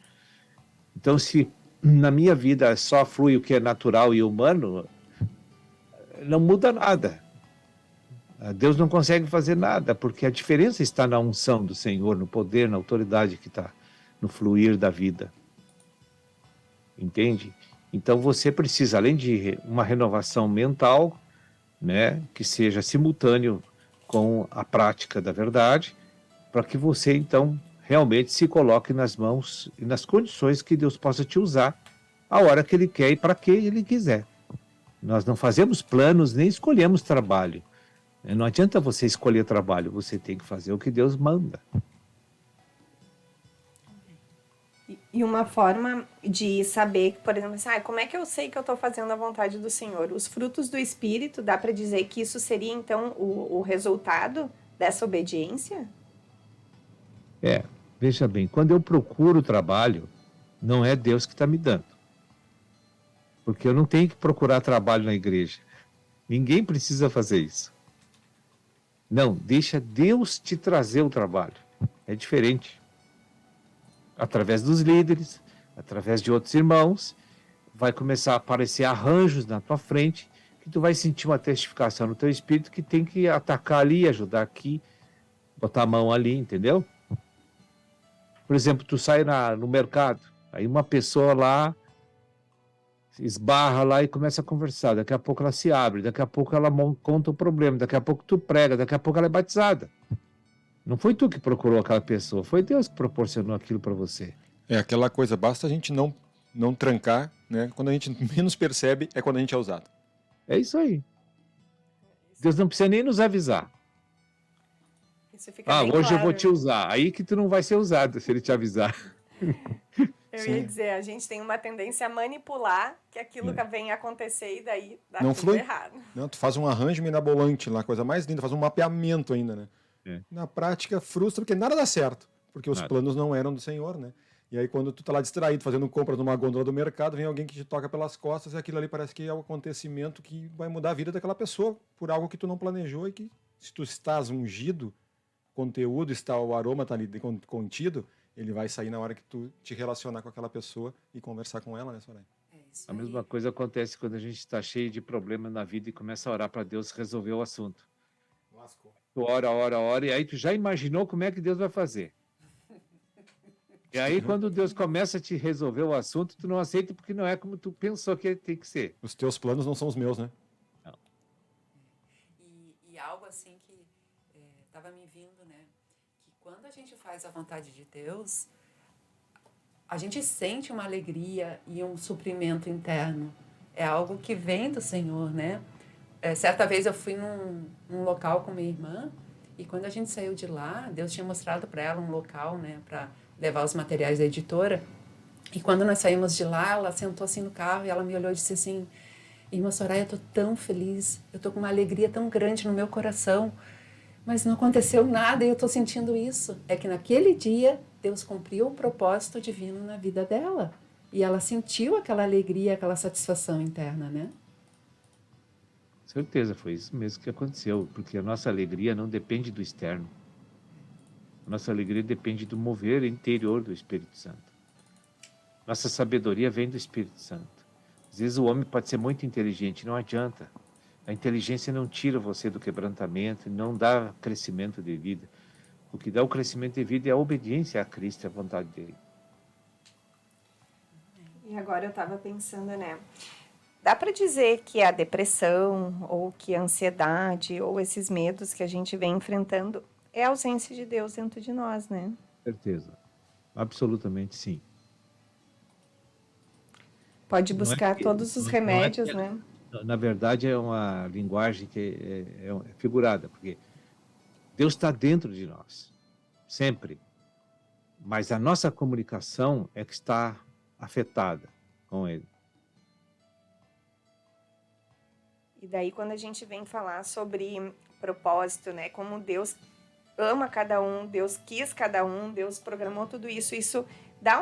Speaker 14: Então, se na minha vida só flui o que é natural e humano, não muda nada. Deus não consegue fazer nada, porque a diferença está na unção do Senhor, no poder, na autoridade que está no fluir da vida. Entende? Então você precisa, além de uma renovação mental, né, que seja simultâneo com a prática da verdade, para que você então realmente se coloque nas mãos e nas condições que Deus possa te usar a hora que Ele quer e para que Ele quiser. Nós não fazemos planos nem escolhemos trabalho. Não adianta você escolher trabalho, você tem que fazer o que Deus manda.
Speaker 6: E uma forma de saber, por exemplo, assim, como é que eu sei que eu estou fazendo a vontade do Senhor? Os frutos do Espírito, dá para dizer que isso seria, então, o resultado dessa obediência?
Speaker 14: Veja bem, quando eu procuro trabalho, não é Deus que está me dando. Porque eu não tenho que procurar trabalho na igreja. Ninguém precisa fazer isso. Não, deixa Deus te trazer o trabalho. É diferente. Através dos líderes, através de outros irmãos, vai começar a aparecer arranjos na tua frente, que tu vai sentir uma testificação no teu espírito que tem que atacar ali, ajudar aqui, botar a mão ali, entendeu? Por exemplo, tu sai no mercado, aí uma pessoa lá esbarra lá e começa a conversar, daqui a pouco ela se abre, daqui a pouco ela conta o problema, daqui a pouco tu prega, daqui a pouco ela é batizada. Não foi tu que procurou aquela pessoa, foi Deus que proporcionou aquilo para você.
Speaker 4: É aquela coisa, basta a gente não trancar, né? Quando a gente menos percebe, é quando a gente é usado.
Speaker 14: É isso aí. Deus não precisa nem nos avisar.
Speaker 6: Isso fica bem
Speaker 14: hoje
Speaker 6: claro,
Speaker 14: eu vou te usar. Aí que tu não vai ser usado se ele te avisar.
Speaker 6: Eu ia dizer, a gente tem uma tendência a manipular que aquilo que vem acontecer e daí dá
Speaker 4: Não
Speaker 6: tudo
Speaker 4: flui.
Speaker 6: errado.
Speaker 4: Não, tu faz um arranjo mirabolante lá, coisa mais linda, faz um mapeamento ainda, né? Na prática, frustra porque nada dá certo, porque os planos não eram do Senhor, né? E aí quando tu tá lá distraído, fazendo compras numa gôndola do mercado, vem alguém que te toca pelas costas e aquilo ali parece que é um acontecimento que vai mudar a vida daquela pessoa por algo que tu não planejou e que se tu estás ungido, conteúdo está, o aroma tá ali contido, ele vai sair na hora que tu te relacionar com aquela pessoa e conversar com ela, né, Soraya?
Speaker 14: A mesma coisa acontece quando a gente está cheio de problema na vida e começa a orar para Deus resolver o assunto.
Speaker 4: Lascou.
Speaker 14: Tu ora, e aí tu já imaginou como é que Deus vai fazer. E aí quando Deus começa a te resolver o assunto, tu não aceita porque não é como tu pensou que tem que ser.
Speaker 4: Os teus planos não são os meus, né?
Speaker 14: Não.
Speaker 15: E algo assim que estava me vindo, né? Que quando a gente faz a vontade de Deus, a gente sente uma alegria e um suprimento interno. É algo que vem do Senhor, né? Certa vez eu fui num local com minha irmã e quando a gente saiu de lá, Deus tinha mostrado para ela um local, né, para levar os materiais da editora. E quando nós saímos de lá, ela sentou assim no carro e ela me olhou e disse assim: "Irmã Soraya, eu tô tão feliz, eu tô com uma alegria tão grande no meu coração, mas não aconteceu nada e eu tô sentindo isso." É que naquele dia Deus cumpriu o propósito divino na vida dela e ela sentiu aquela alegria, aquela satisfação interna, né?
Speaker 14: Certeza, foi isso mesmo que aconteceu, porque a nossa alegria não depende do externo. A nossa alegria depende do mover interior do Espírito Santo. Nossa sabedoria vem do Espírito Santo. Às vezes o homem pode ser muito inteligente, não adianta. A inteligência não tira você do quebrantamento, não dá crescimento de vida. O que dá o crescimento de vida é a obediência a Cristo e a vontade dele.
Speaker 6: E agora eu estava pensando, né? Dá para dizer que a depressão, ou que a ansiedade, ou esses medos que a gente vem enfrentando é a ausência de Deus dentro de nós, né?
Speaker 14: Certeza. Absolutamente sim.
Speaker 6: Pode buscar todos os remédios, né?
Speaker 14: Na verdade, é uma linguagem que é figurada, porque Deus está dentro de nós, sempre. Mas a nossa comunicação é que está afetada com Ele.
Speaker 6: E daí, quando a gente vem falar sobre propósito, né? Como Deus ama cada um, Deus quis cada um, Deus programou tudo isso. Isso dá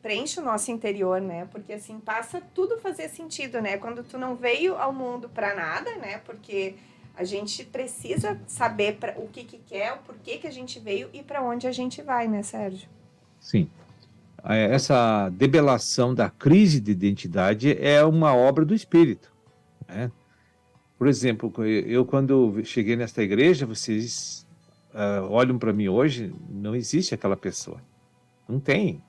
Speaker 6: preenche o nosso interior, né? Porque assim, passa tudo fazer sentido, né? Quando tu não veio ao mundo para nada, né? Porque a gente precisa saber o que quer, o porquê que a gente veio e para onde a gente vai, né, Sérgio?
Speaker 14: Sim. Essa debelação da crise de identidade é uma obra do Espírito, né? Por exemplo, eu quando cheguei nesta igreja, vocês olham para mim hoje, não existe aquela pessoa. Não tem.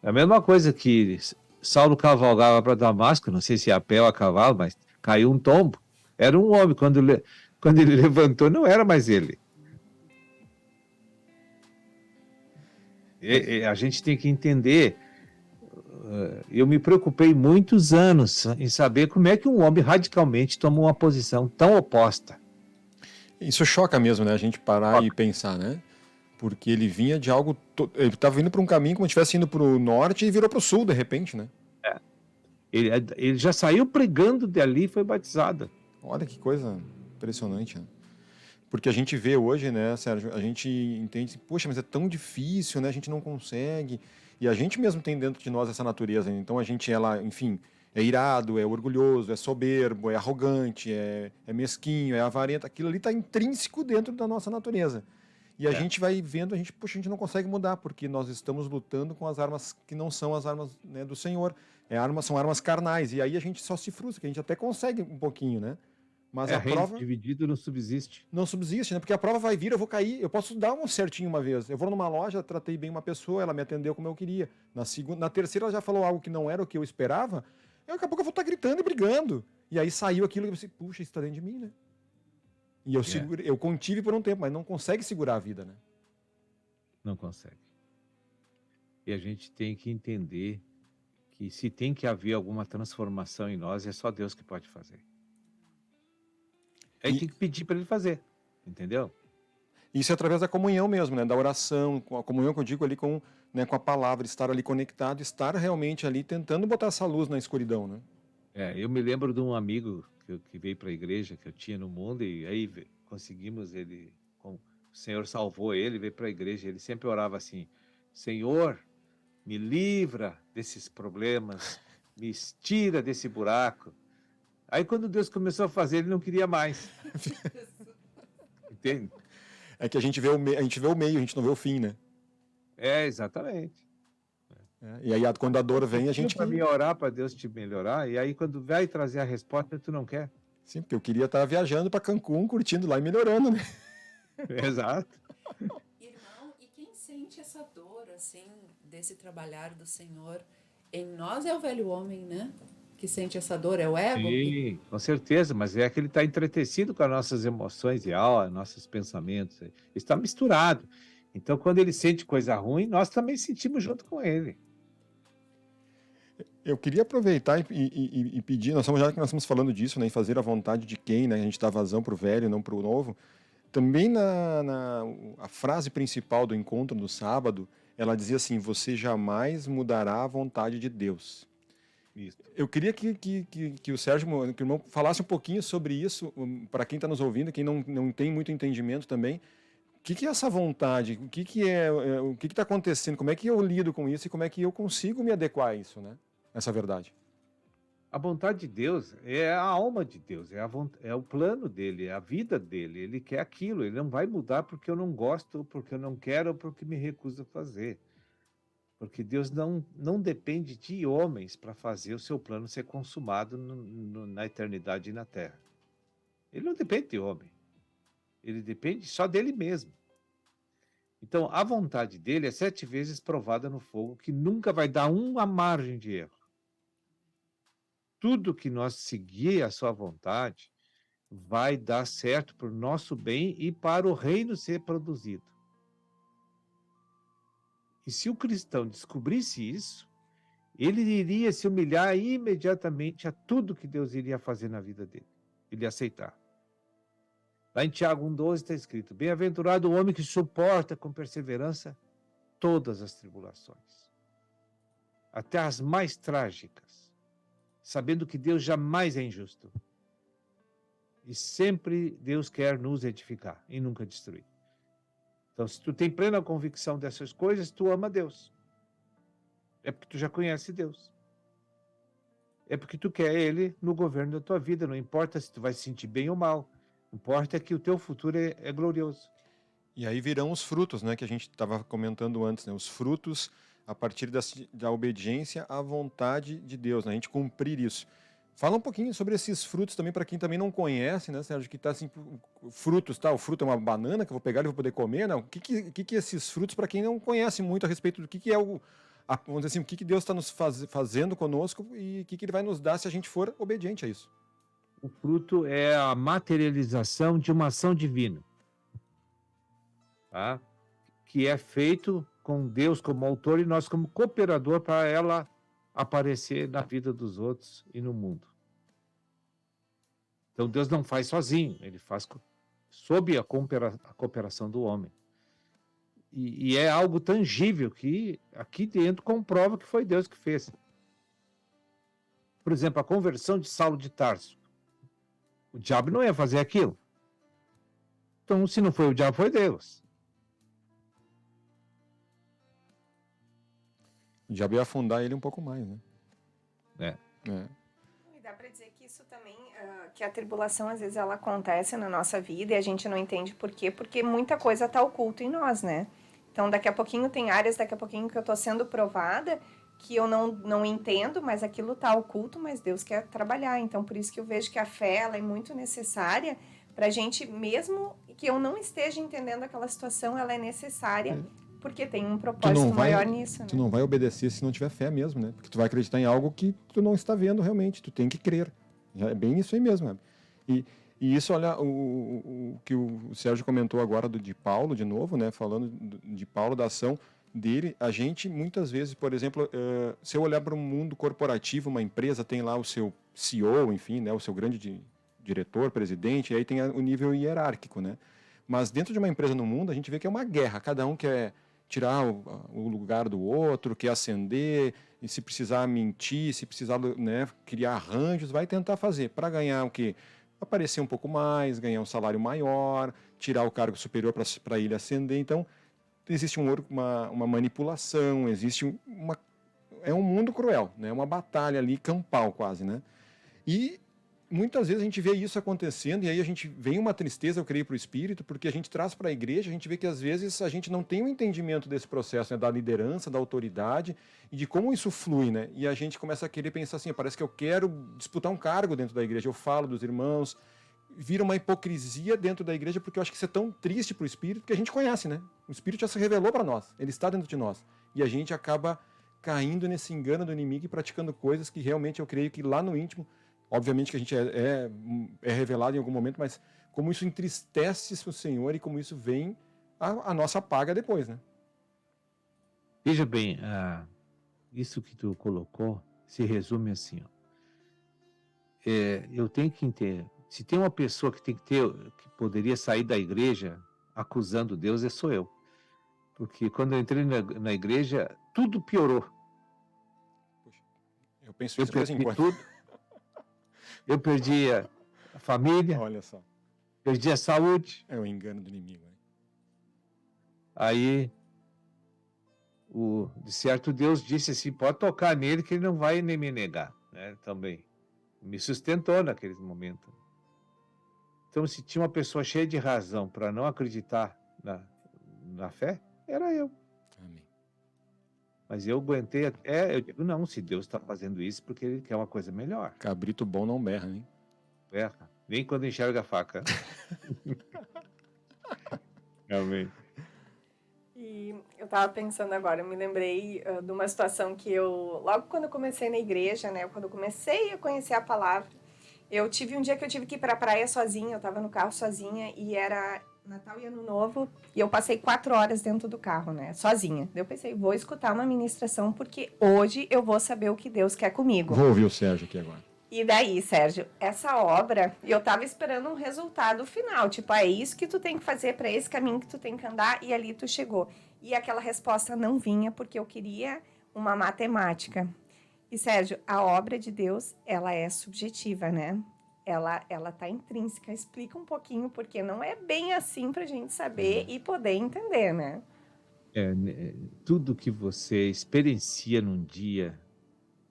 Speaker 14: É a mesma coisa que Saulo cavalgava para Damasco, não sei se é a pé ou a cavalo, mas caiu um tombo. Era um homem. Quando ele levantou, não era mais ele. A gente tem que entender. Eu me preocupei muitos anos em saber como é que um homem radicalmente toma uma posição tão oposta.
Speaker 4: Isso choca mesmo, né? A gente parar e pensar, né? Porque ele vinha de algo... Ele estava indo para um caminho como se estivesse indo para o norte e virou para o sul, de repente, né?
Speaker 14: Ele já saiu pregando dali e foi batizado.
Speaker 4: Olha que coisa impressionante, né? Porque a gente vê hoje, né, Sérgio, a gente entende, poxa, mas é tão difícil, né? A gente não consegue. E a gente mesmo tem dentro de nós essa natureza. Então a gente, enfim, é irado, é orgulhoso, é soberbo, é arrogante, é mesquinho, é avarento. Aquilo ali está intrínseco dentro da nossa natureza. E a gente vai vendo, a gente não consegue mudar, porque nós estamos lutando com as armas que não são as armas, né, do Senhor. São armas carnais. E aí a gente só se frustra, que a gente até consegue um pouquinho, né? Mas a prova...
Speaker 14: dividido não subsiste.
Speaker 4: Não subsiste, né? Porque a prova vai vir, eu vou cair, eu posso dar um certinho uma vez. Eu vou numa loja, tratei bem uma pessoa, ela me atendeu como eu queria. Na terceira ela já falou algo que não era o que eu esperava, e daqui a pouco eu vou estar gritando e brigando. E aí saiu aquilo que eu pensei, puxa, isso está dentro de mim, né? E eu contive por um tempo, mas não consegue segurar a vida, né?
Speaker 14: Não consegue. E a gente tem que entender que se tem que haver alguma transformação em nós, é só Deus que pode fazer. Aí tem que pedir para ele fazer, entendeu?
Speaker 4: Isso é através da comunhão mesmo, né? Da oração, com a comunhão que eu digo ali com a palavra, estar ali conectado, estar realmente ali tentando botar essa luz na escuridão, né?
Speaker 14: Eu me lembro de um amigo que veio para a igreja, que eu tinha no mundo, e aí conseguimos o Senhor salvou ele, veio para a igreja, ele sempre orava assim, Senhor, me livra desses problemas, me tira desse buraco. Aí quando Deus começou a fazer, ele não queria mais. Entende?
Speaker 4: É que a gente vê o meio, a gente não vê o fim, né?
Speaker 14: Exatamente.
Speaker 4: E aí quando a dor vem, a gente...
Speaker 14: Para mim orar para Deus te melhorar, e aí quando vai trazer a resposta, tu não quer.
Speaker 4: Sim, porque eu queria estar viajando para Cancún, curtindo lá e melhorando, né?
Speaker 14: Exato.
Speaker 15: Irmão, e quem sente essa dor, assim, desse trabalhar do Senhor em nós é o velho homem, né? Que sente essa dor, é o ego?
Speaker 14: Sim, com certeza, mas é que ele está entretecido com as nossas emoções e alma, nossos pensamentos. Está misturado. Então, quando ele sente coisa ruim, nós também sentimos junto com ele.
Speaker 4: Eu queria aproveitar e pedir, já que nós estamos falando disso, né, em fazer a vontade de quem, né, a gente dá vazão para o velho, não para o novo. Também a frase principal do encontro do sábado, ela dizia assim, você jamais mudará a vontade de Deus. Isso. Eu queria que o Sérgio, que o irmão, falasse um pouquinho sobre isso, para quem está nos ouvindo, quem não tem muito entendimento também. O que é essa vontade? O que está acontecendo? Como é que eu lido com isso e como é que eu consigo me adequar a isso, né? Essa verdade.
Speaker 14: A vontade de Deus é a alma de Deus, é o plano dele, é a vida dele. Ele quer aquilo, ele não vai mudar porque eu não gosto, porque eu não quero, ou porque me recuso a fazer. Porque Deus não depende de homens para fazer o seu plano ser consumado na eternidade e na terra. Ele não depende de homem. Ele depende só dele mesmo. Então, a vontade dele é 7 vezes provada no fogo, que nunca vai dar uma margem de erro. Tudo que nós seguir a sua vontade vai dar certo para o nosso bem e para o reino ser produzido. E se o cristão descobrisse isso, ele iria se humilhar imediatamente a tudo que Deus iria fazer na vida dele. Ele ia aceitar. Lá em Tiago 1,12 está escrito, bem-aventurado o homem que suporta com perseverança todas as tribulações, até as mais trágicas, sabendo que Deus jamais é injusto. E sempre Deus quer nos edificar e nunca destruir. Então, se tu tem plena convicção dessas coisas, tu ama Deus. É porque tu já conhece Deus. É porque tu quer Ele no governo da tua vida. Não importa se tu vai se sentir bem ou mal. Importa que o teu futuro é glorioso.
Speaker 4: E aí virão os frutos, né, que a gente estava comentando antes, né, os frutos a partir da obediência à vontade de Deus, né, a gente cumprir isso. Fala um pouquinho sobre esses frutos também, para quem também não conhece, né, Sérgio, que tá assim, frutos, tá? O fruto é uma banana que eu vou pegar e vou poder comer, não? O que esses frutos, para quem não conhece muito a respeito do que é vamos dizer assim, o que Deus está nos fazendo conosco e o que Ele vai nos dar se a gente for obediente a isso?
Speaker 14: O fruto é a materialização de uma ação divina, tá? Que é feito com Deus como autor e nós como cooperador para ela aparecer na vida dos outros e no mundo. Então Deus não faz sozinho, Ele faz sob a cooperação do homem. E é algo tangível que aqui dentro comprova que foi Deus que fez. Por exemplo, a conversão de Saulo de Tarso. O diabo não ia fazer aquilo. Então, se não foi o diabo, foi Deus.
Speaker 4: O diabo ia afundar ele um pouco mais, né?
Speaker 6: E dá para dizer que isso também, que a tribulação às vezes ela acontece na nossa vida e a gente não entende por quê, porque muita coisa está oculta em nós, né? Então daqui a pouquinho tem áreas, daqui a pouquinho que eu estou sendo provada, que eu não entendo, mas aquilo está oculto, mas Deus quer trabalhar. Então por isso que eu vejo que a fé ela é muito necessária para a gente, mesmo que eu não esteja entendendo aquela situação, ela é necessária. Porque tem um propósito maior nisso, né?
Speaker 4: Tu não vai obedecer se não tiver fé mesmo, né? Porque tu vai acreditar em algo que tu não está vendo realmente. Tu tem que crer. É bem isso aí mesmo, né? E isso, olha, o que o Sérgio comentou agora de Paulo, de novo, né? Falando de Paulo, da ação dele. A gente, muitas vezes, por exemplo, se eu olhar para um mundo corporativo, uma empresa tem lá o seu CEO, enfim, né? O seu grande diretor, presidente, e aí tem o nível hierárquico, né? Mas dentro de uma empresa no mundo, a gente vê que é uma guerra. Cada um quer tirar o lugar do outro, quer ascender, e se precisar mentir, se precisar, né, criar arranjos, vai tentar fazer para ganhar o quê? Aparecer um pouco mais, ganhar um salário maior, tirar o cargo superior para ele ascender. Então, existe uma manipulação, existe é um mundo cruel, né? Uma batalha ali campal quase, né? E muitas vezes a gente vê isso acontecendo e aí a gente vem uma tristeza, eu creio, para o espírito, porque a gente traz para a igreja, a gente vê que às vezes a gente não tem o entendimento desse processo, né, da liderança, da autoridade e de como isso flui, né? E a gente começa a querer pensar assim, parece que eu quero disputar um cargo dentro da igreja, eu falo dos irmãos, vira uma hipocrisia dentro da igreja, porque eu acho que isso é tão triste para o espírito, que a gente conhece, né? O espírito já se revelou para nós, ele está dentro de nós. E a gente acaba caindo nesse engano do inimigo e praticando coisas que realmente eu creio que lá no íntimo, obviamente que a gente é revelado em algum momento, mas como isso entristece o Senhor e como isso vem a nossa paga depois, né?
Speaker 14: Veja bem, isso que tu colocou se resume assim, ó. Eu tenho que entender, se tem uma pessoa que poderia sair da igreja acusando Deus, sou eu. Porque quando eu entrei na igreja, tudo piorou.
Speaker 4: Poxa, eu penso isso de vez em quando.
Speaker 14: Tudo. Eu perdi a família.
Speaker 4: Olha só.
Speaker 14: Perdi a saúde.
Speaker 4: É o engano do inimigo. Né?
Speaker 14: Aí, de certo Deus disse assim, pode tocar nele que ele não vai nem me negar. Né? Também. Me sustentou naquele momento. Então, se tinha uma pessoa cheia de razão para não acreditar na fé, era eu.
Speaker 4: Amém.
Speaker 14: Mas eu aguentei, eu digo, não, se Deus está fazendo isso, porque Ele quer uma coisa melhor.
Speaker 4: Cabrito bom não berra, hein?
Speaker 14: Berra, nem quando enxerga a faca. Amém.
Speaker 6: E eu estava pensando agora, eu me lembrei de uma situação que logo quando eu comecei na igreja, né, quando eu comecei a conhecer a palavra, eu tive um dia que eu tive que ir para a praia sozinha, eu estava no carro sozinha e era Natal e Ano Novo, e eu passei 4 horas dentro do carro, né, sozinha. Eu pensei, vou escutar uma ministração, porque hoje eu vou saber o que Deus quer comigo.
Speaker 4: Vou ouvir o Sérgio aqui agora.
Speaker 6: E daí, Sérgio, essa obra, eu tava esperando um resultado final, tipo, é isso que tu tem que fazer, para esse caminho que tu tem que andar, e ali tu chegou. E aquela resposta não vinha, porque eu queria uma matemática. E, Sérgio, a obra de Deus, ela é subjetiva, né? Ela tá intrínseca. Explica um pouquinho, porque não é bem assim pra gente saber e poder entender, né?
Speaker 14: Tudo que você experiencia num dia,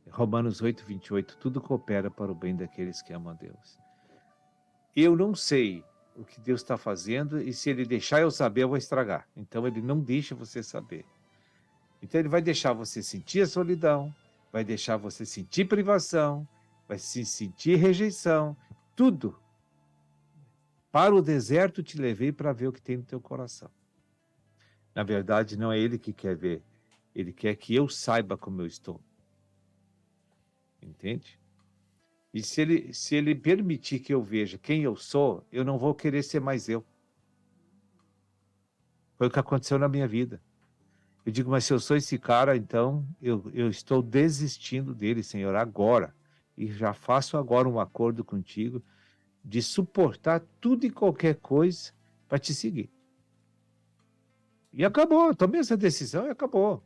Speaker 14: Romanos 8, 28, tudo coopera para o bem daqueles que amam a Deus. Eu não sei o que Deus está fazendo e se Ele deixar eu saber, eu vou estragar. Então Ele não deixa você saber. Então Ele vai deixar você sentir a solidão, vai deixar você sentir privação, vai se sentir rejeição, tudo. Para o deserto te levei para ver o que tem no teu coração. Na verdade, não é ele que quer ver. Ele quer que eu saiba como eu estou. Entende? E se ele permitir que eu veja quem eu sou, eu não vou querer ser mais eu. Foi o que aconteceu na minha vida. Eu digo, mas se eu sou esse cara, então eu estou desistindo dele, Senhor, agora. E já faço agora um acordo contigo de suportar tudo e qualquer coisa para te seguir. E acabou, eu tomei essa decisão e acabou.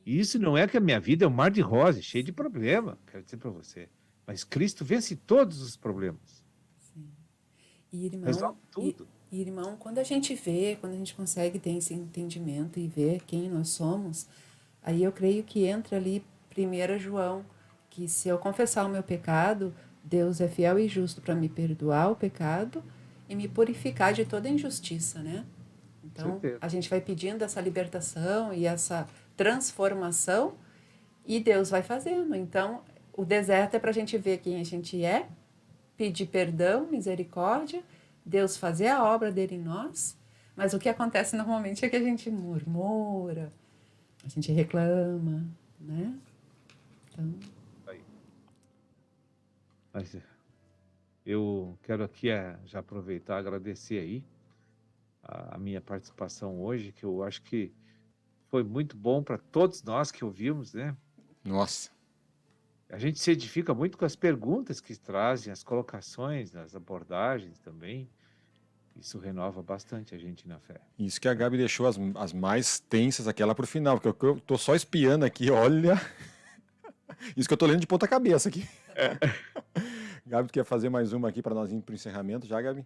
Speaker 14: E isso não é que a minha vida é um mar de rosas, cheio de problema, quero dizer para você. Mas Cristo vence todos os problemas.
Speaker 15: Sim. E, irmão,
Speaker 14: resolve tudo.
Speaker 15: E, irmão, quando a gente consegue ter esse entendimento e ver quem nós somos, aí eu creio que entra ali 1 João, que se eu confessar o meu pecado, Deus é fiel e justo para me perdoar o pecado e me purificar de toda injustiça, né? Então, a gente vai pedindo essa libertação e essa transformação e Deus vai fazendo. Então, o deserto é para a gente ver quem a gente é, pedir perdão, misericórdia, Deus fazer a obra dele em nós, mas o que acontece normalmente é que a gente murmura, a gente reclama, né? Então...
Speaker 14: Mas eu quero aqui já aproveitar e agradecer aí a minha participação hoje, que eu acho que foi muito bom para todos nós que ouvimos, né?
Speaker 4: Nossa.
Speaker 14: A gente se edifica muito com as perguntas que trazem, as colocações, as abordagens também. Isso renova bastante a gente na fé.
Speaker 4: Isso que a Gabi deixou as mais tensas aquela pro final, porque eu tô só espiando aqui, olha. Isso que eu tô lendo de ponta cabeça aqui. Gabi, tu quer fazer mais uma aqui para nós ir pro encerramento já, Gabi?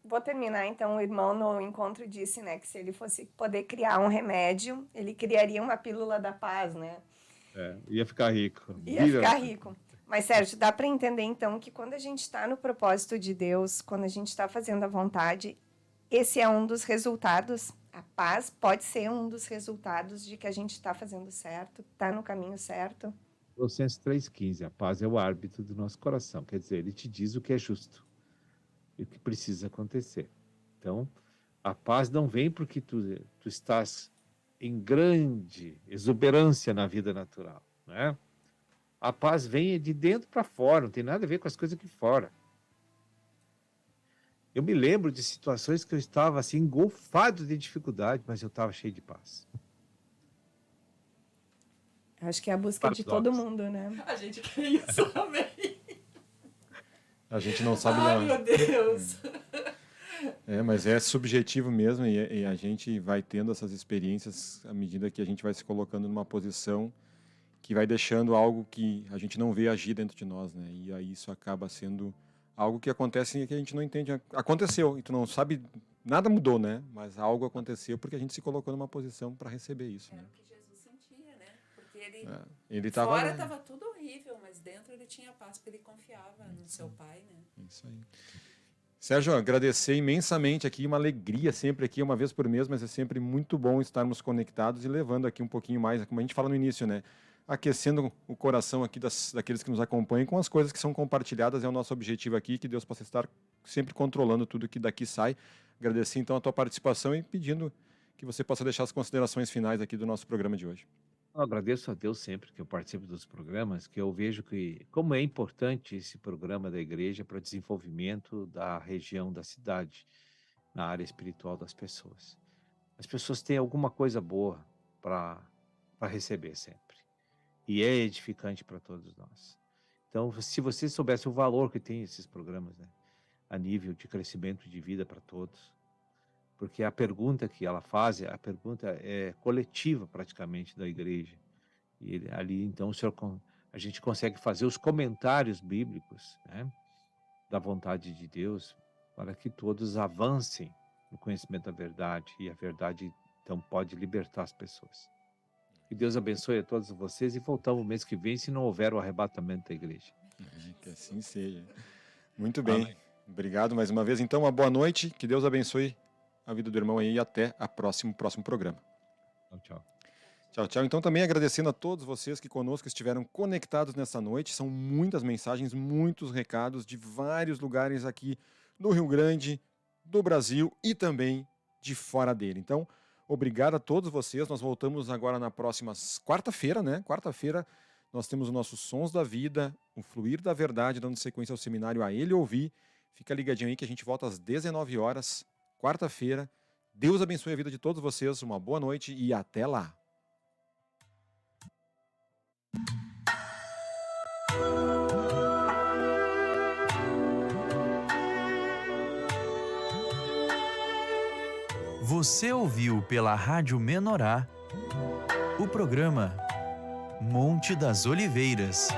Speaker 6: Vou terminar, então. O irmão no encontro disse, né, que se ele fosse poder criar um remédio, ele criaria uma pílula da paz, né?
Speaker 14: Ia ficar rico.
Speaker 6: Ia ficar rico. Mas, Sérgio, dá para entender, então, que quando a gente está no propósito de Deus, quando a gente está fazendo a vontade, esse é um dos resultados. A paz pode ser um dos resultados de que a gente está fazendo certo, está no caminho certo.
Speaker 14: Colossenses 3,15, a paz é o árbitro do nosso coração. Quer dizer, ele te diz o que é justo e o que precisa acontecer. Então, a paz não vem porque tu estás em grande exuberância na vida natural, né? A paz vem de dentro para fora, não tem nada a ver com as coisas aqui fora. Eu me lembro de situações que eu estava assim, engolfado de dificuldade, mas eu estava cheio de paz.
Speaker 6: Acho que é a busca de todo mundo, né?
Speaker 15: A gente quer isso também.
Speaker 4: A gente não sabe...
Speaker 15: Ai, meu Deus!
Speaker 4: Mas é subjetivo mesmo e a gente vai tendo essas experiências à medida que a gente vai se colocando numa posição que vai deixando algo que a gente não vê agir dentro de nós, né? E aí isso acaba sendo algo que acontece e que a gente não entende. Aconteceu e tu não sabe, nada mudou, né? Mas algo aconteceu porque a gente se colocou numa posição para receber isso, né?
Speaker 15: Era o que Jesus sentia, né? Porque
Speaker 4: ele
Speaker 15: fora estava tudo horrível, mas dentro ele tinha paz porque ele confiava no seu Pai, né?
Speaker 4: Isso aí. Sérgio, agradecer imensamente aqui, uma alegria sempre aqui, uma vez por mês, mas é sempre muito bom estarmos conectados e levando aqui um pouquinho mais, como a gente fala no início, né? Aquecendo o coração aqui daqueles que nos acompanham com as coisas que são compartilhadas, é o nosso objetivo aqui, que Deus possa estar sempre controlando tudo que daqui sai. Agradecer então a tua participação e pedindo que você possa deixar as considerações finais aqui do nosso programa de hoje.
Speaker 14: Eu agradeço a Deus sempre que eu participo dos programas, que eu vejo que como é importante esse programa da igreja para o desenvolvimento da região, da cidade, na área espiritual das pessoas. As pessoas têm alguma coisa boa para receber sempre. E é edificante para todos nós. Então, se você soubesse o valor que tem esses programas, né, a nível de crescimento de vida para todos, porque a pergunta que ela faz, a pergunta é coletiva praticamente da igreja. E ali, então, a gente consegue fazer os comentários bíblicos, né, da vontade de Deus para que todos avancem no conhecimento da verdade. E a verdade, então, pode libertar as pessoas. Que Deus abençoe a todos vocês e voltamos o mês que vem se não houver o arrebatamento da igreja.
Speaker 4: Que assim seja. Muito bem. Amém. Obrigado mais uma vez. Então, uma boa noite. Que Deus abençoe a vida do irmão aí e até o próximo programa.
Speaker 14: Tchau.
Speaker 4: Tchau, tchau. Então também agradecendo a todos vocês que conosco estiveram conectados nessa noite. São muitas mensagens, muitos recados de vários lugares aqui do Rio Grande, do Brasil e também de fora dele. Então, obrigado a todos vocês. Nós voltamos agora na próxima quarta-feira, né? Quarta-feira nós temos os nossos Sons da Vida, o Fluir da Verdade, dando sequência ao seminário A Ele Ouvir. Fica ligadinho aí que a gente volta às 19 horas, quarta-feira. Deus abençoe a vida de todos vocês. Uma boa noite e até lá.
Speaker 2: Você ouviu pela Rádio Menorá o programa Monte das Oliveiras.